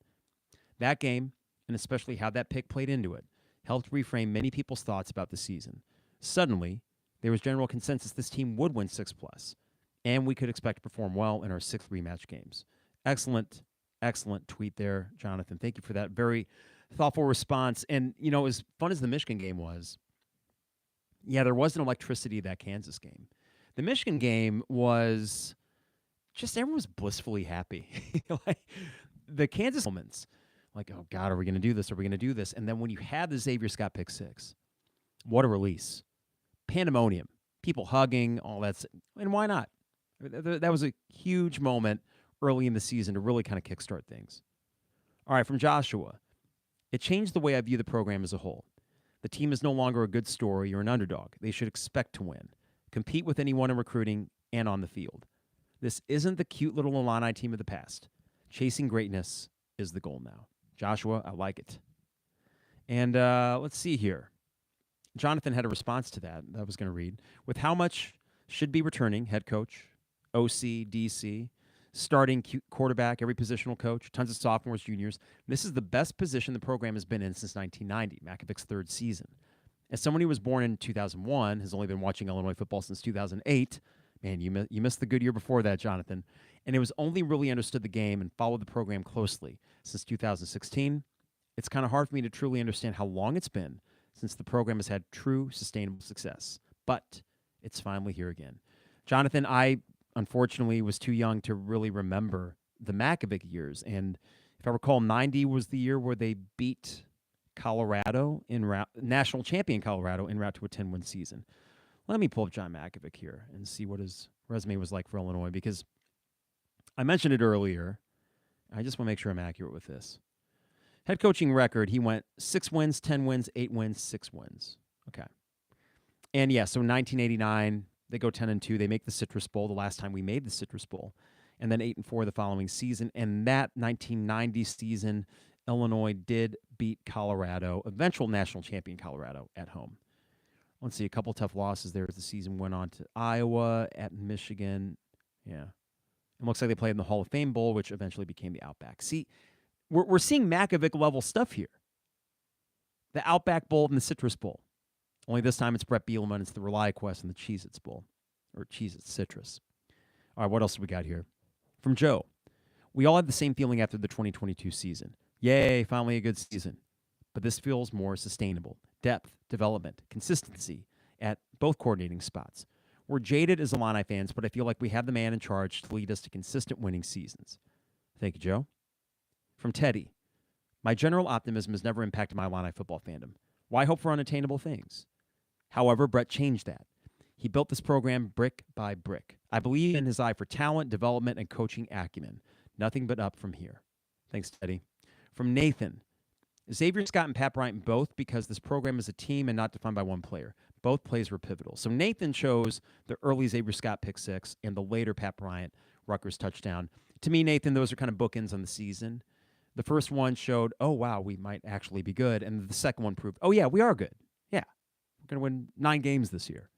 That game, and especially how that pick played into it, helped reframe many people's thoughts about the season. Suddenly, there was general consensus this team would win 6+, and we could expect to perform well in our 6th rematch games. Excellent tweet there, Jonathan. Thank you for that very thoughtful response. And, as fun as the Michigan game was, yeah, there was an electricity that Kansas game. The Michigan game was just everyone was blissfully happy. Like the Kansas moments, like, oh, God, are we going to do this? Are we going to do this? And then when you had the Xavier Scott pick six, what a release. Pandemonium. People hugging, all that. And why not? That was a huge moment early in the season to really kind of kickstart things. All right, from Joshua. It changed the way I view the program as a whole. The team is no longer a good story or an underdog. They should expect to win, compete with anyone in recruiting and on the field. This isn't the cute little Illini team of the past, chasing greatness is the goal now. Joshua, I like it. And let's see here. Jonathan had a response to that I was going to read. With how much should be returning, head coach, OC, DC, starting quarterback, every positional coach, tons of sophomores, juniors. This is the best position the program has been in since 1990, Makovic's third season. As someone who was born in 2001, has only been watching Illinois football since 2008, man, you missed the good year before that, Jonathan. And it was only really understood the game and followed the program closely since 2016. It's kind of hard for me to truly understand how long it's been since the program has had true sustainable success. But it's finally here again. Jonathan, I unfortunately was too young to really remember the Makovic years. And if I recall, 90 was the year where they beat Colorado national champion Colorado en route to a 10-win season. Let me pull up John Makovic here and see what his resume was like for Illinois, because I mentioned it earlier. I just want to make sure I'm accurate with this. Head coaching record, he went 6 wins, 10 wins, 8 wins, 6 wins. Okay. And yeah, so 1989, they go 10-2. They make the Citrus Bowl the last time we made the Citrus Bowl. And then 8-4 the following season. And that 1990 season, Illinois did beat Colorado, eventual national champion Colorado, at home. Let's see, a couple tough losses there as the season went on to Iowa, at Michigan. Yeah. It looks like they played in the Hall of Fame Bowl, which eventually became the Outback. See, we're seeing Makovic-level stuff here. The Outback Bowl and the Citrus Bowl. Only this time it's Bret Bielema and it's the ReliQuest and the Cheez-Its Bowl. Or Cheez-Its Citrus. All right, what else do we got here? From Joe. We all had the same feeling after the 2022 season. Yay, finally a good season. But this feels more sustainable. Depth, development, consistency at both coordinating spots. We're jaded as Illini fans, but I feel like we have the man in charge to lead us to consistent winning seasons. Thank you, Joe. From Teddy. My general optimism has never impacted my Illini football fandom. Why hope for unattainable things? However, Bret changed that. He built this program brick by brick. I believe in his eye for talent, development, and coaching acumen. Nothing but up from here. Thanks, Teddy. From Nathan. Xavier Scott and Pat Bryant both, because this program is a team and not defined by one player. Both plays were pivotal. So Nathan chose the early Xavier Scott pick six and the later Pat Bryant Rutgers touchdown. To me, Nathan, those are kind of bookends on the season. The first one showed, oh, wow, we might actually be good. And the second one proved, oh, yeah, we are good. Yeah, we're going to win 9 games this year.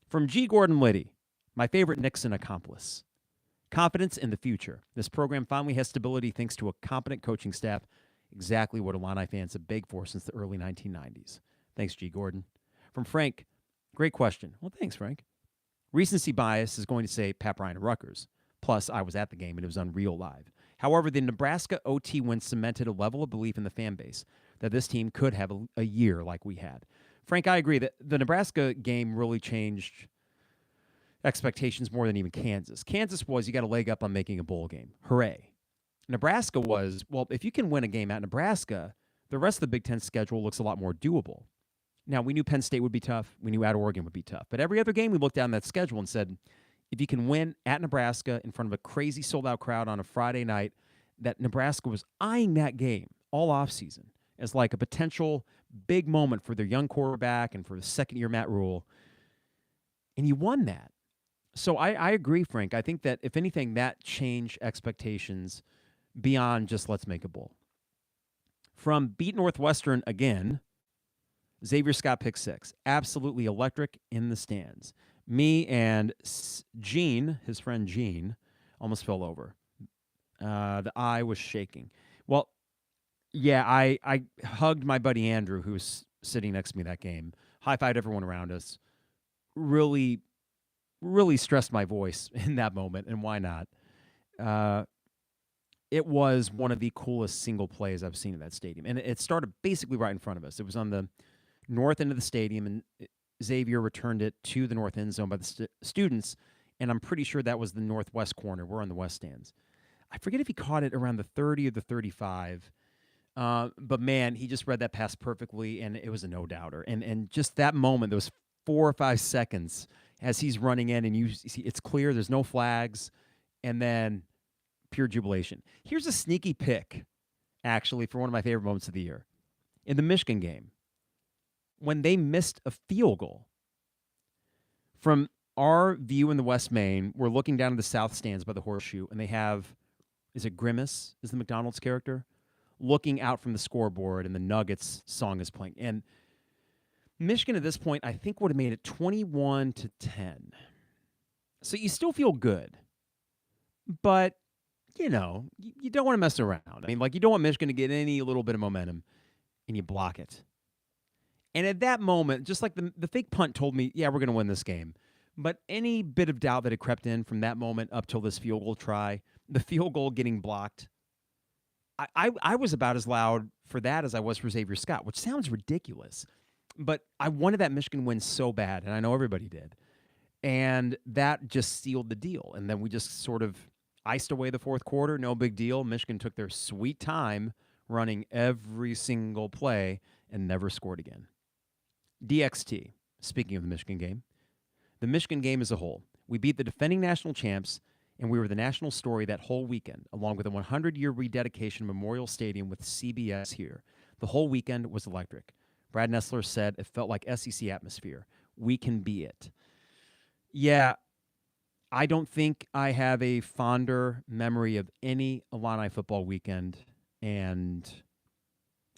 From G. Gordon Liddy, my favorite Nixon accomplice. Confidence in the future. This program finally has stability thanks to a competent coaching staff, exactly what Illini fans have begged for since the early 1990s. Thanks, G. Gordon. From Frank, great question. Well, thanks, Frank. Recency bias is going to say Pat Bryant and Rutgers. Plus, I was at the game and it was unreal live. However, the Nebraska OT win cemented a level of belief in the fan base that this team could have a year like we had. Frank, I agree that the Nebraska game really changed expectations more than even Kansas. Kansas was, you got a leg up on making a bowl game. Hooray. Nebraska was, well, if you can win a game at Nebraska, the rest of the Big Ten schedule looks a lot more doable. Now, we knew Penn State would be tough. We knew at Oregon would be tough. But every other game, we looked down that schedule and said, if you can win at Nebraska in front of a crazy sold-out crowd on a Friday night, that Nebraska was eyeing that game all offseason as like a potential big moment for their young quarterback and for the second-year Matt Rule. And you won that. So I agree, Frank. I think that, if anything, that changed expectations beyond just let's make a bowl. From Beat Northwestern again, Xavier Scott pick 6. Absolutely electric in the stands. Me and Gene, his friend Gene, almost fell over. The eye was shaking. Well, yeah, I hugged my buddy Andrew, who was sitting next to me that game. High-fived everyone around us. Really, really stressed my voice in that moment, and why not? It was one of the coolest single plays I've seen in that stadium. And it started basically right in front of us. It was on the north end of the stadium, and Xavier returned it to the north end zone by the students, and I'm pretty sure that was the northwest corner. We're on the west stands. I forget if he caught it around the 30 or the 35, but man, he just read that pass perfectly, and it was a no-doubter. And just that moment, those 4 or 5 seconds as he's running in, and you see it's clear, there's no flags, and then pure jubilation. Here's a sneaky pick, actually, for one of my favorite moments of the year. In the Michigan game, when they missed a field goal. From our view in the West Main, we're looking down to the south stands by the horseshoe, and they have Is it Grimace? Is the McDonald's character? Looking out from the scoreboard, and the Nuggets song is playing. And Michigan at this point, I think, would have made it 21-10. So you still feel good. But, you know, you don't want to mess around. I mean, like, you don't want Michigan to get any little bit of momentum, and you block it. And at that moment, just like the fake punt told me, yeah, we're going to win this game. But any bit of doubt that had crept in from that moment up till this field goal try, the field goal getting blocked, I was about as loud for that as I was for Xavier Scott, which sounds ridiculous. But I wanted that Michigan win so bad, and I know everybody did. And that just sealed the deal. And then we just sort of iced away the fourth quarter. No big deal. Michigan took their sweet time running every single play and never scored again. DXT, speaking of the Michigan game as a whole. We beat the defending national champs, and we were the national story that whole weekend, along with a 100-year rededication of Memorial Stadium with CBS here. The whole weekend was electric. Brad Nessler said it felt like SEC atmosphere. We can be it. Yeah, I don't think I have a fonder memory of any Illini football weekend, and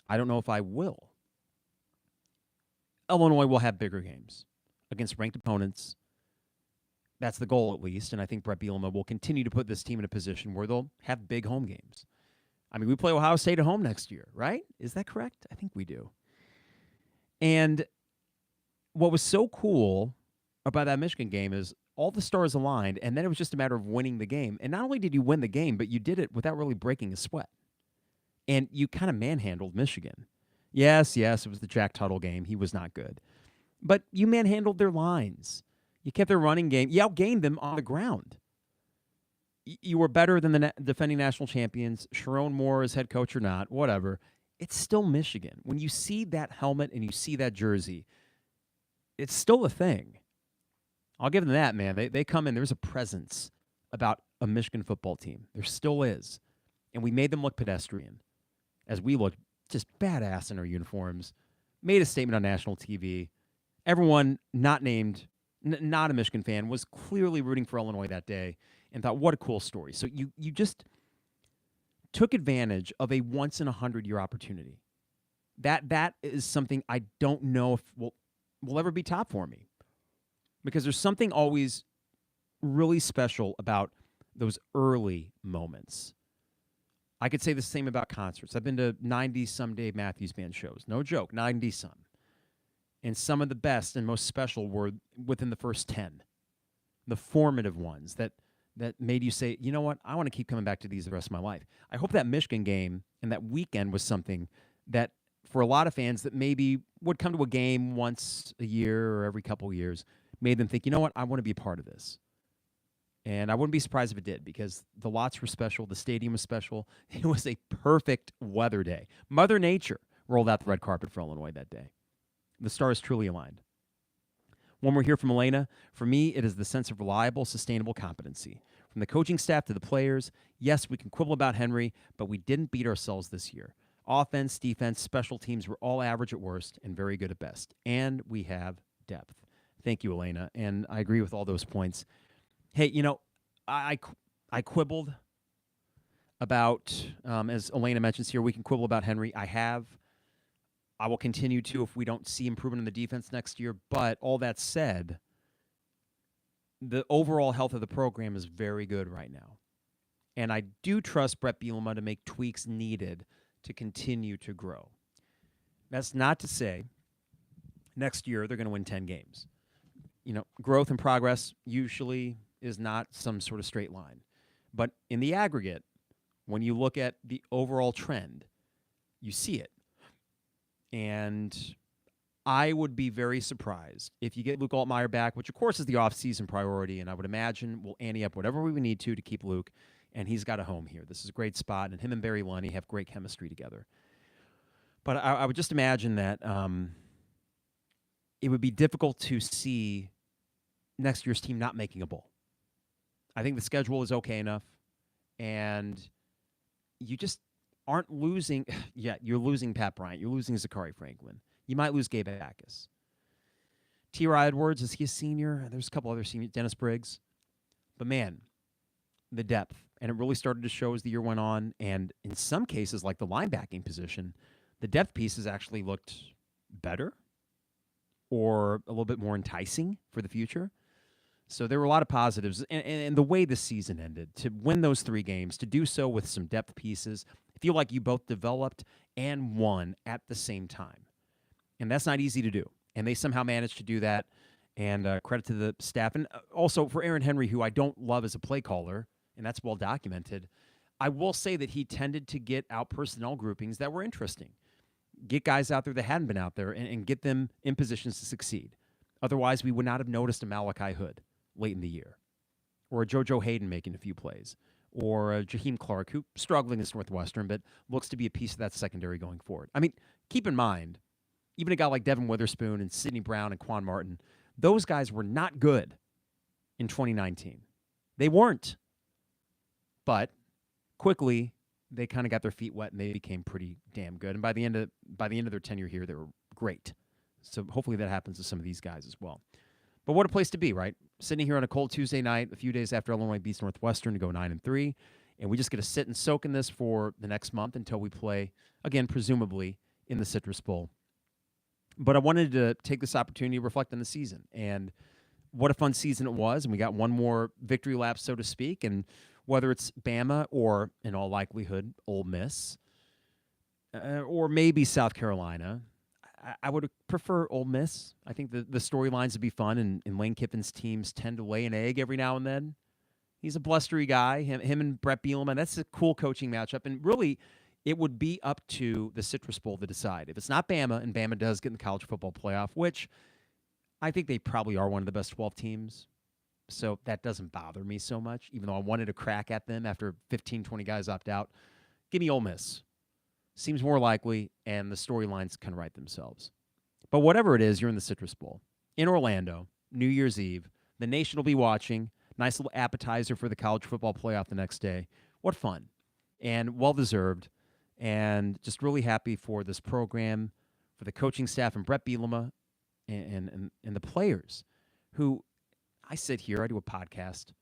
I don't know if I will. Illinois will have bigger games against ranked opponents. That's the goal, at least, and I think Bret Bielema will continue to put this team in a position where they'll have big home games. I mean, we play Ohio State at home next year, right? Is that correct? I think we do. And what was so cool about that Michigan game is all the stars aligned, and then it was just a matter of winning the game. And not only did you win the game, but you did it without really breaking a sweat. And you kind of manhandled Michigan. Yes, it was the Jack Tuttle game. He was not good. But you manhandled their lines. You kept their running game. You outgained them on the ground. You were better than the defending national champions. Sharon Moore is head coach or not, whatever. It's still Michigan. When you see that helmet and you see that jersey, it's still a thing. I'll give them that, man. They come in. There's a presence about a Michigan football team. There still is. And we made them look pedestrian as we looked just badass in our uniforms. Made a statement on national TV. Everyone not named, not a Michigan fan, was clearly rooting for Illinois that day and thought, what a cool story. So you just took advantage of a once-in-a-100-year opportunity. That is something I don't know if will ever be top for me. Because there's something always really special about those early moments. I could say the same about concerts. I've been to 90-some Dave Matthews Band shows. No joke, 90-some. And some of the best and most special were within the first 10. The formative ones that made you say, you know what, I want to keep coming back to these the rest of my life. I hope that Michigan game and that weekend was something that, for a lot of fans that maybe would come to a game once a year or every couple of years, made them think, you know what, I want to be a part of this. And I wouldn't be surprised if it did, because the lots were special, the stadium was special. It was a perfect weather day. Mother Nature rolled out the red carpet for Illinois that day. The stars truly aligned. One more here from Elena. For me, it is the sense of reliable, sustainable competency. From the coaching staff to the players, yes, we can quibble about Henry, but we didn't beat ourselves this year. Offense, defense, special teams were all average at worst and very good at best. And we have depth. Thank you, Elena. And I agree with all those points. Hey, you know, I quibbled about, as Elena mentions here, we can quibble about Henry. I will continue to if we don't see improvement in the defense next year. But all that said, the overall health of the program is very good right now. And I do trust Bret Bielema to make tweaks needed to continue to grow. That's not to say next year they're going to win 10 games. You know, growth and progress usually is not some sort of straight line. But in the aggregate, when you look at the overall trend, you see it. And I would be very surprised if you get Luke Altmaier back, which, of course, is the offseason priority, and I would imagine we'll ante up whatever we need to keep Luke, and he's got a home here. This is a great spot, and him and Barry Lunny have great chemistry together. But I would just imagine that it would be difficult to see next year's team not making a bowl. I think the schedule is okay enough, and you just aren't losing. Yeah, you're losing Pat Bryant. You're losing Zachary Franklin. You might lose Gabe Backus. T.R. Edwards, is he a senior? There's a couple other seniors. Dennis Briggs. But, man, the depth. And it really started to show as the year went on. And in some cases, like the linebacking position, the depth pieces actually looked better or a little bit more enticing for the future. So there were a lot of positives. And the way the season ended, to win those 3 games, to do so with some depth pieces, I feel like you both developed and won at the same time. And that's not easy to do. And they somehow managed to do that. And credit to the staff. And also for Aaron Henry, who I don't love as a play caller, and that's well documented, I will say that he tended to get out personnel groupings that were interesting. Get guys out there that hadn't been out there and get them in positions to succeed. Otherwise, we would not have noticed a Malachi Hood late in the year, or a JoJo Hayden making a few plays, or a Jaheim Clark, who struggling against Northwestern, but looks to be a piece of that secondary going forward. I mean, keep in mind, even a guy like Devin Witherspoon and Sidney Brown and Quan Martin, those guys were not good in 2019. They weren't. But quickly, they kind of got their feet wet and they became pretty damn good. And by the end of their tenure here, they were great. So hopefully that happens to some of these guys as well. But what a place to be, right? Sitting here on a cold Tuesday night, a few days after Illinois beats Northwestern to go 9-3, and we just get to sit and soak in this for the next month until we play again, presumably in the Citrus Bowl. But I wanted to take this opportunity to reflect on the season and what a fun season it was. And we got one more victory lap, so to speak. And whether it's Bama or, in all likelihood, Ole Miss, or maybe South Carolina, I would prefer Ole Miss. I think the storylines would be fun, and Lane Kiffin's teams tend to lay an egg every now and then. He's a blustery guy. Him and Bret Bielema, that's a cool coaching matchup. And really, it would be up to the Citrus Bowl to decide. If it's not Bama, and Bama does get in the college football playoff, which I think they probably are one of the best 12 teams, so that doesn't bother me so much, even though I wanted to crack at them after 15, 20 guys opt out. Give me Ole Miss. Seems more likely, and the storylines kind of write themselves. But whatever it is, you're in the Citrus Bowl in Orlando, New Year's Eve. The nation will be watching. Nice little appetizer for the college football playoff the next day. What fun. And well-deserved. And just really happy for this program, for the coaching staff and Bret Bielema and the players who, I sit here, I do a podcast.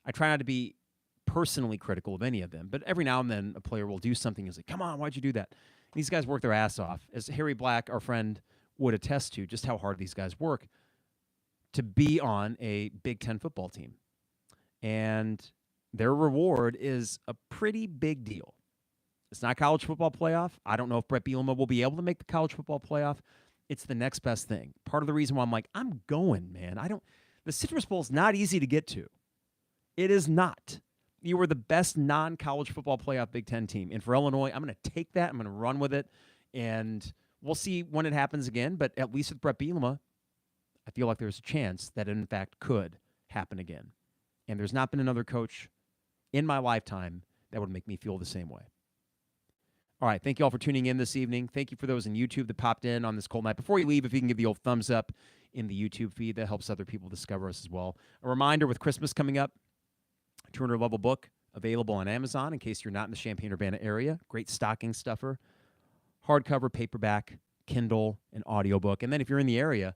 I try not to be personally critical of any of them, but every now and then a player will do something and say, come on, why'd you do that? And these guys work their ass off. As Harry Black, our friend, would attest to just how hard these guys work to be on a Big Ten football team. And their reward is a pretty big deal. It's not college football playoff. I don't know if Bret Bielema will be able to make the college football playoff. It's the next best thing. Part of the reason why I'm like, I'm going, man. The Citrus Bowl is not easy to get to. It is not. You were the best non-college football playoff Big Ten team. And for Illinois, I'm going to take that. I'm going to run with it. And we'll see when it happens again. But at least with Bret Bielema, I feel like there's a chance that it, in fact, could happen again. And there's not been another coach in my lifetime that would make me feel the same way. All right, thank you all for tuning in this evening. Thank you for those in YouTube that popped in on this cold night. Before you leave, if you can give the old thumbs up in the YouTube feed, that helps other people discover us as well. A reminder, with Christmas coming up, 200-level book available on Amazon in case you're not in the Champaign-Urbana area. Great stocking stuffer. Hardcover, paperback, Kindle, and audiobook. And then if you're in the area,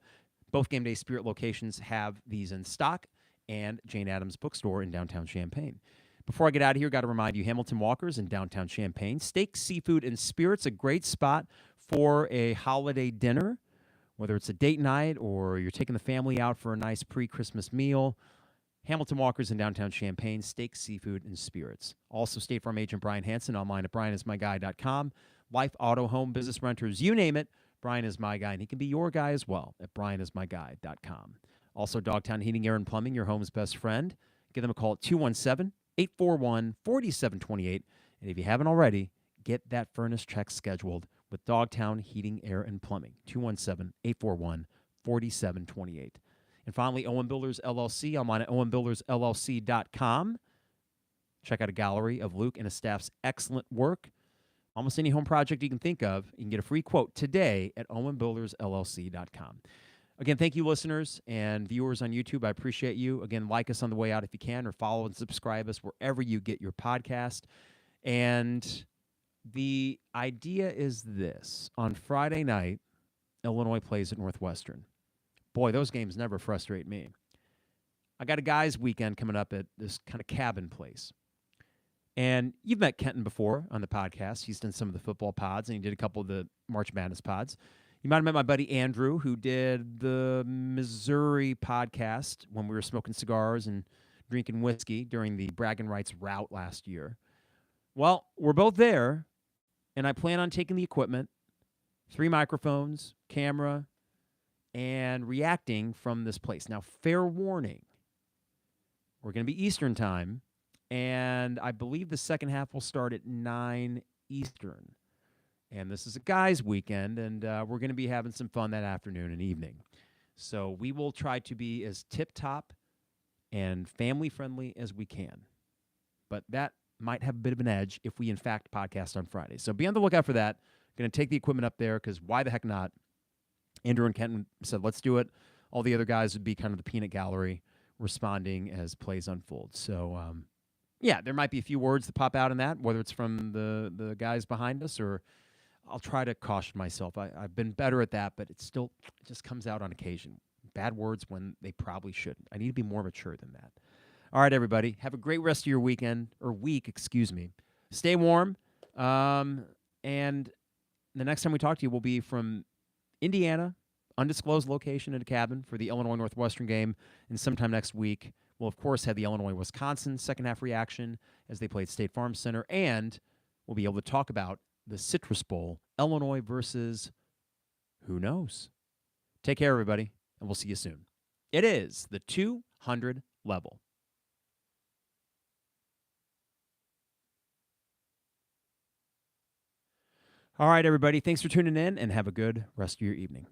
both Game Day Spirit locations have these in stock, and Jane Addams Bookstore in downtown Champaign. Before I get out of here, got to remind you, Hamilton Walkers in downtown Champaign. Steak, seafood, and spirits, a great spot for a holiday dinner, whether it's a date night or you're taking the family out for a nice pre-Christmas meal. Hamilton Walkers in downtown Champaign, steak, seafood, and spirits. Also, State Farm agent Brian Hansen online at brianismyguy.com. Life, auto, home, business renters, you name it, Brian is my guy, and he can be your guy as well at brianismyguy.com. Also, Dogtown Heating, Air, and Plumbing, your home's best friend. Give them a call at 217-841-4728. And if you haven't already, get that furnace check scheduled with Dogtown Heating, Air, and Plumbing. 217-841-4728. And finally, Owen Builders LLC. I'm on at owenbuildersllc.com. Check out a gallery of Luke and his staff's excellent work. Almost any home project you can think of, you can get a free quote today at owenbuildersllc.com. Again, thank you, listeners and viewers on YouTube. I appreciate you. Again, like us on the way out if you can, or follow and subscribe us wherever you get your podcast. And the idea is this. On Friday night, Illinois plays at Northwestern. Boy, those games never frustrate me. I got a guys' weekend coming up at this kind of cabin place. And you've met Kenton before on the podcast. He's done some of the football pods, and he did a couple of the March Madness pods. You might have met my buddy Andrew, who did the Missouri podcast when we were smoking cigars and drinking whiskey during the Bragging Rights route last year. Well, we're both there, and I plan on taking the equipment, 3 microphones, camera, and reacting from this place. Now, fair warning, we're going to be Eastern time, and I believe the second half will start at 9 Eastern. And this is a guys' weekend, and we're going to be having some fun that afternoon and evening. So we will try to be as tip-top and family-friendly as we can. But that might have a bit of an edge if we, in fact, podcast on Friday. So be on the lookout for that. Going to take the equipment up there because why the heck not? Andrew and Kenton said, let's do it. All the other guys would be kind of the peanut gallery responding as plays unfold. So, yeah, there might be a few words that pop out in that, whether it's from the guys behind us or I'll try to caution myself. I've been better at that, but it just comes out on occasion. Bad words when they probably shouldn't. I need to be more mature than that. All right, everybody. Have a great rest of your weekend, or week, excuse me. Stay warm. And the next time we talk to you will be from Indiana, undisclosed location in a cabin for the Illinois Northwestern game. And sometime next week, we'll, of course, have the Illinois-Wisconsin second half reaction as they play at State Farm Center. And we'll be able to talk about the Citrus Bowl, Illinois versus who knows. Take care, everybody, and we'll see you soon. It is the 200 level. All right, everybody. Thanks for tuning in, and have a good rest of your evening.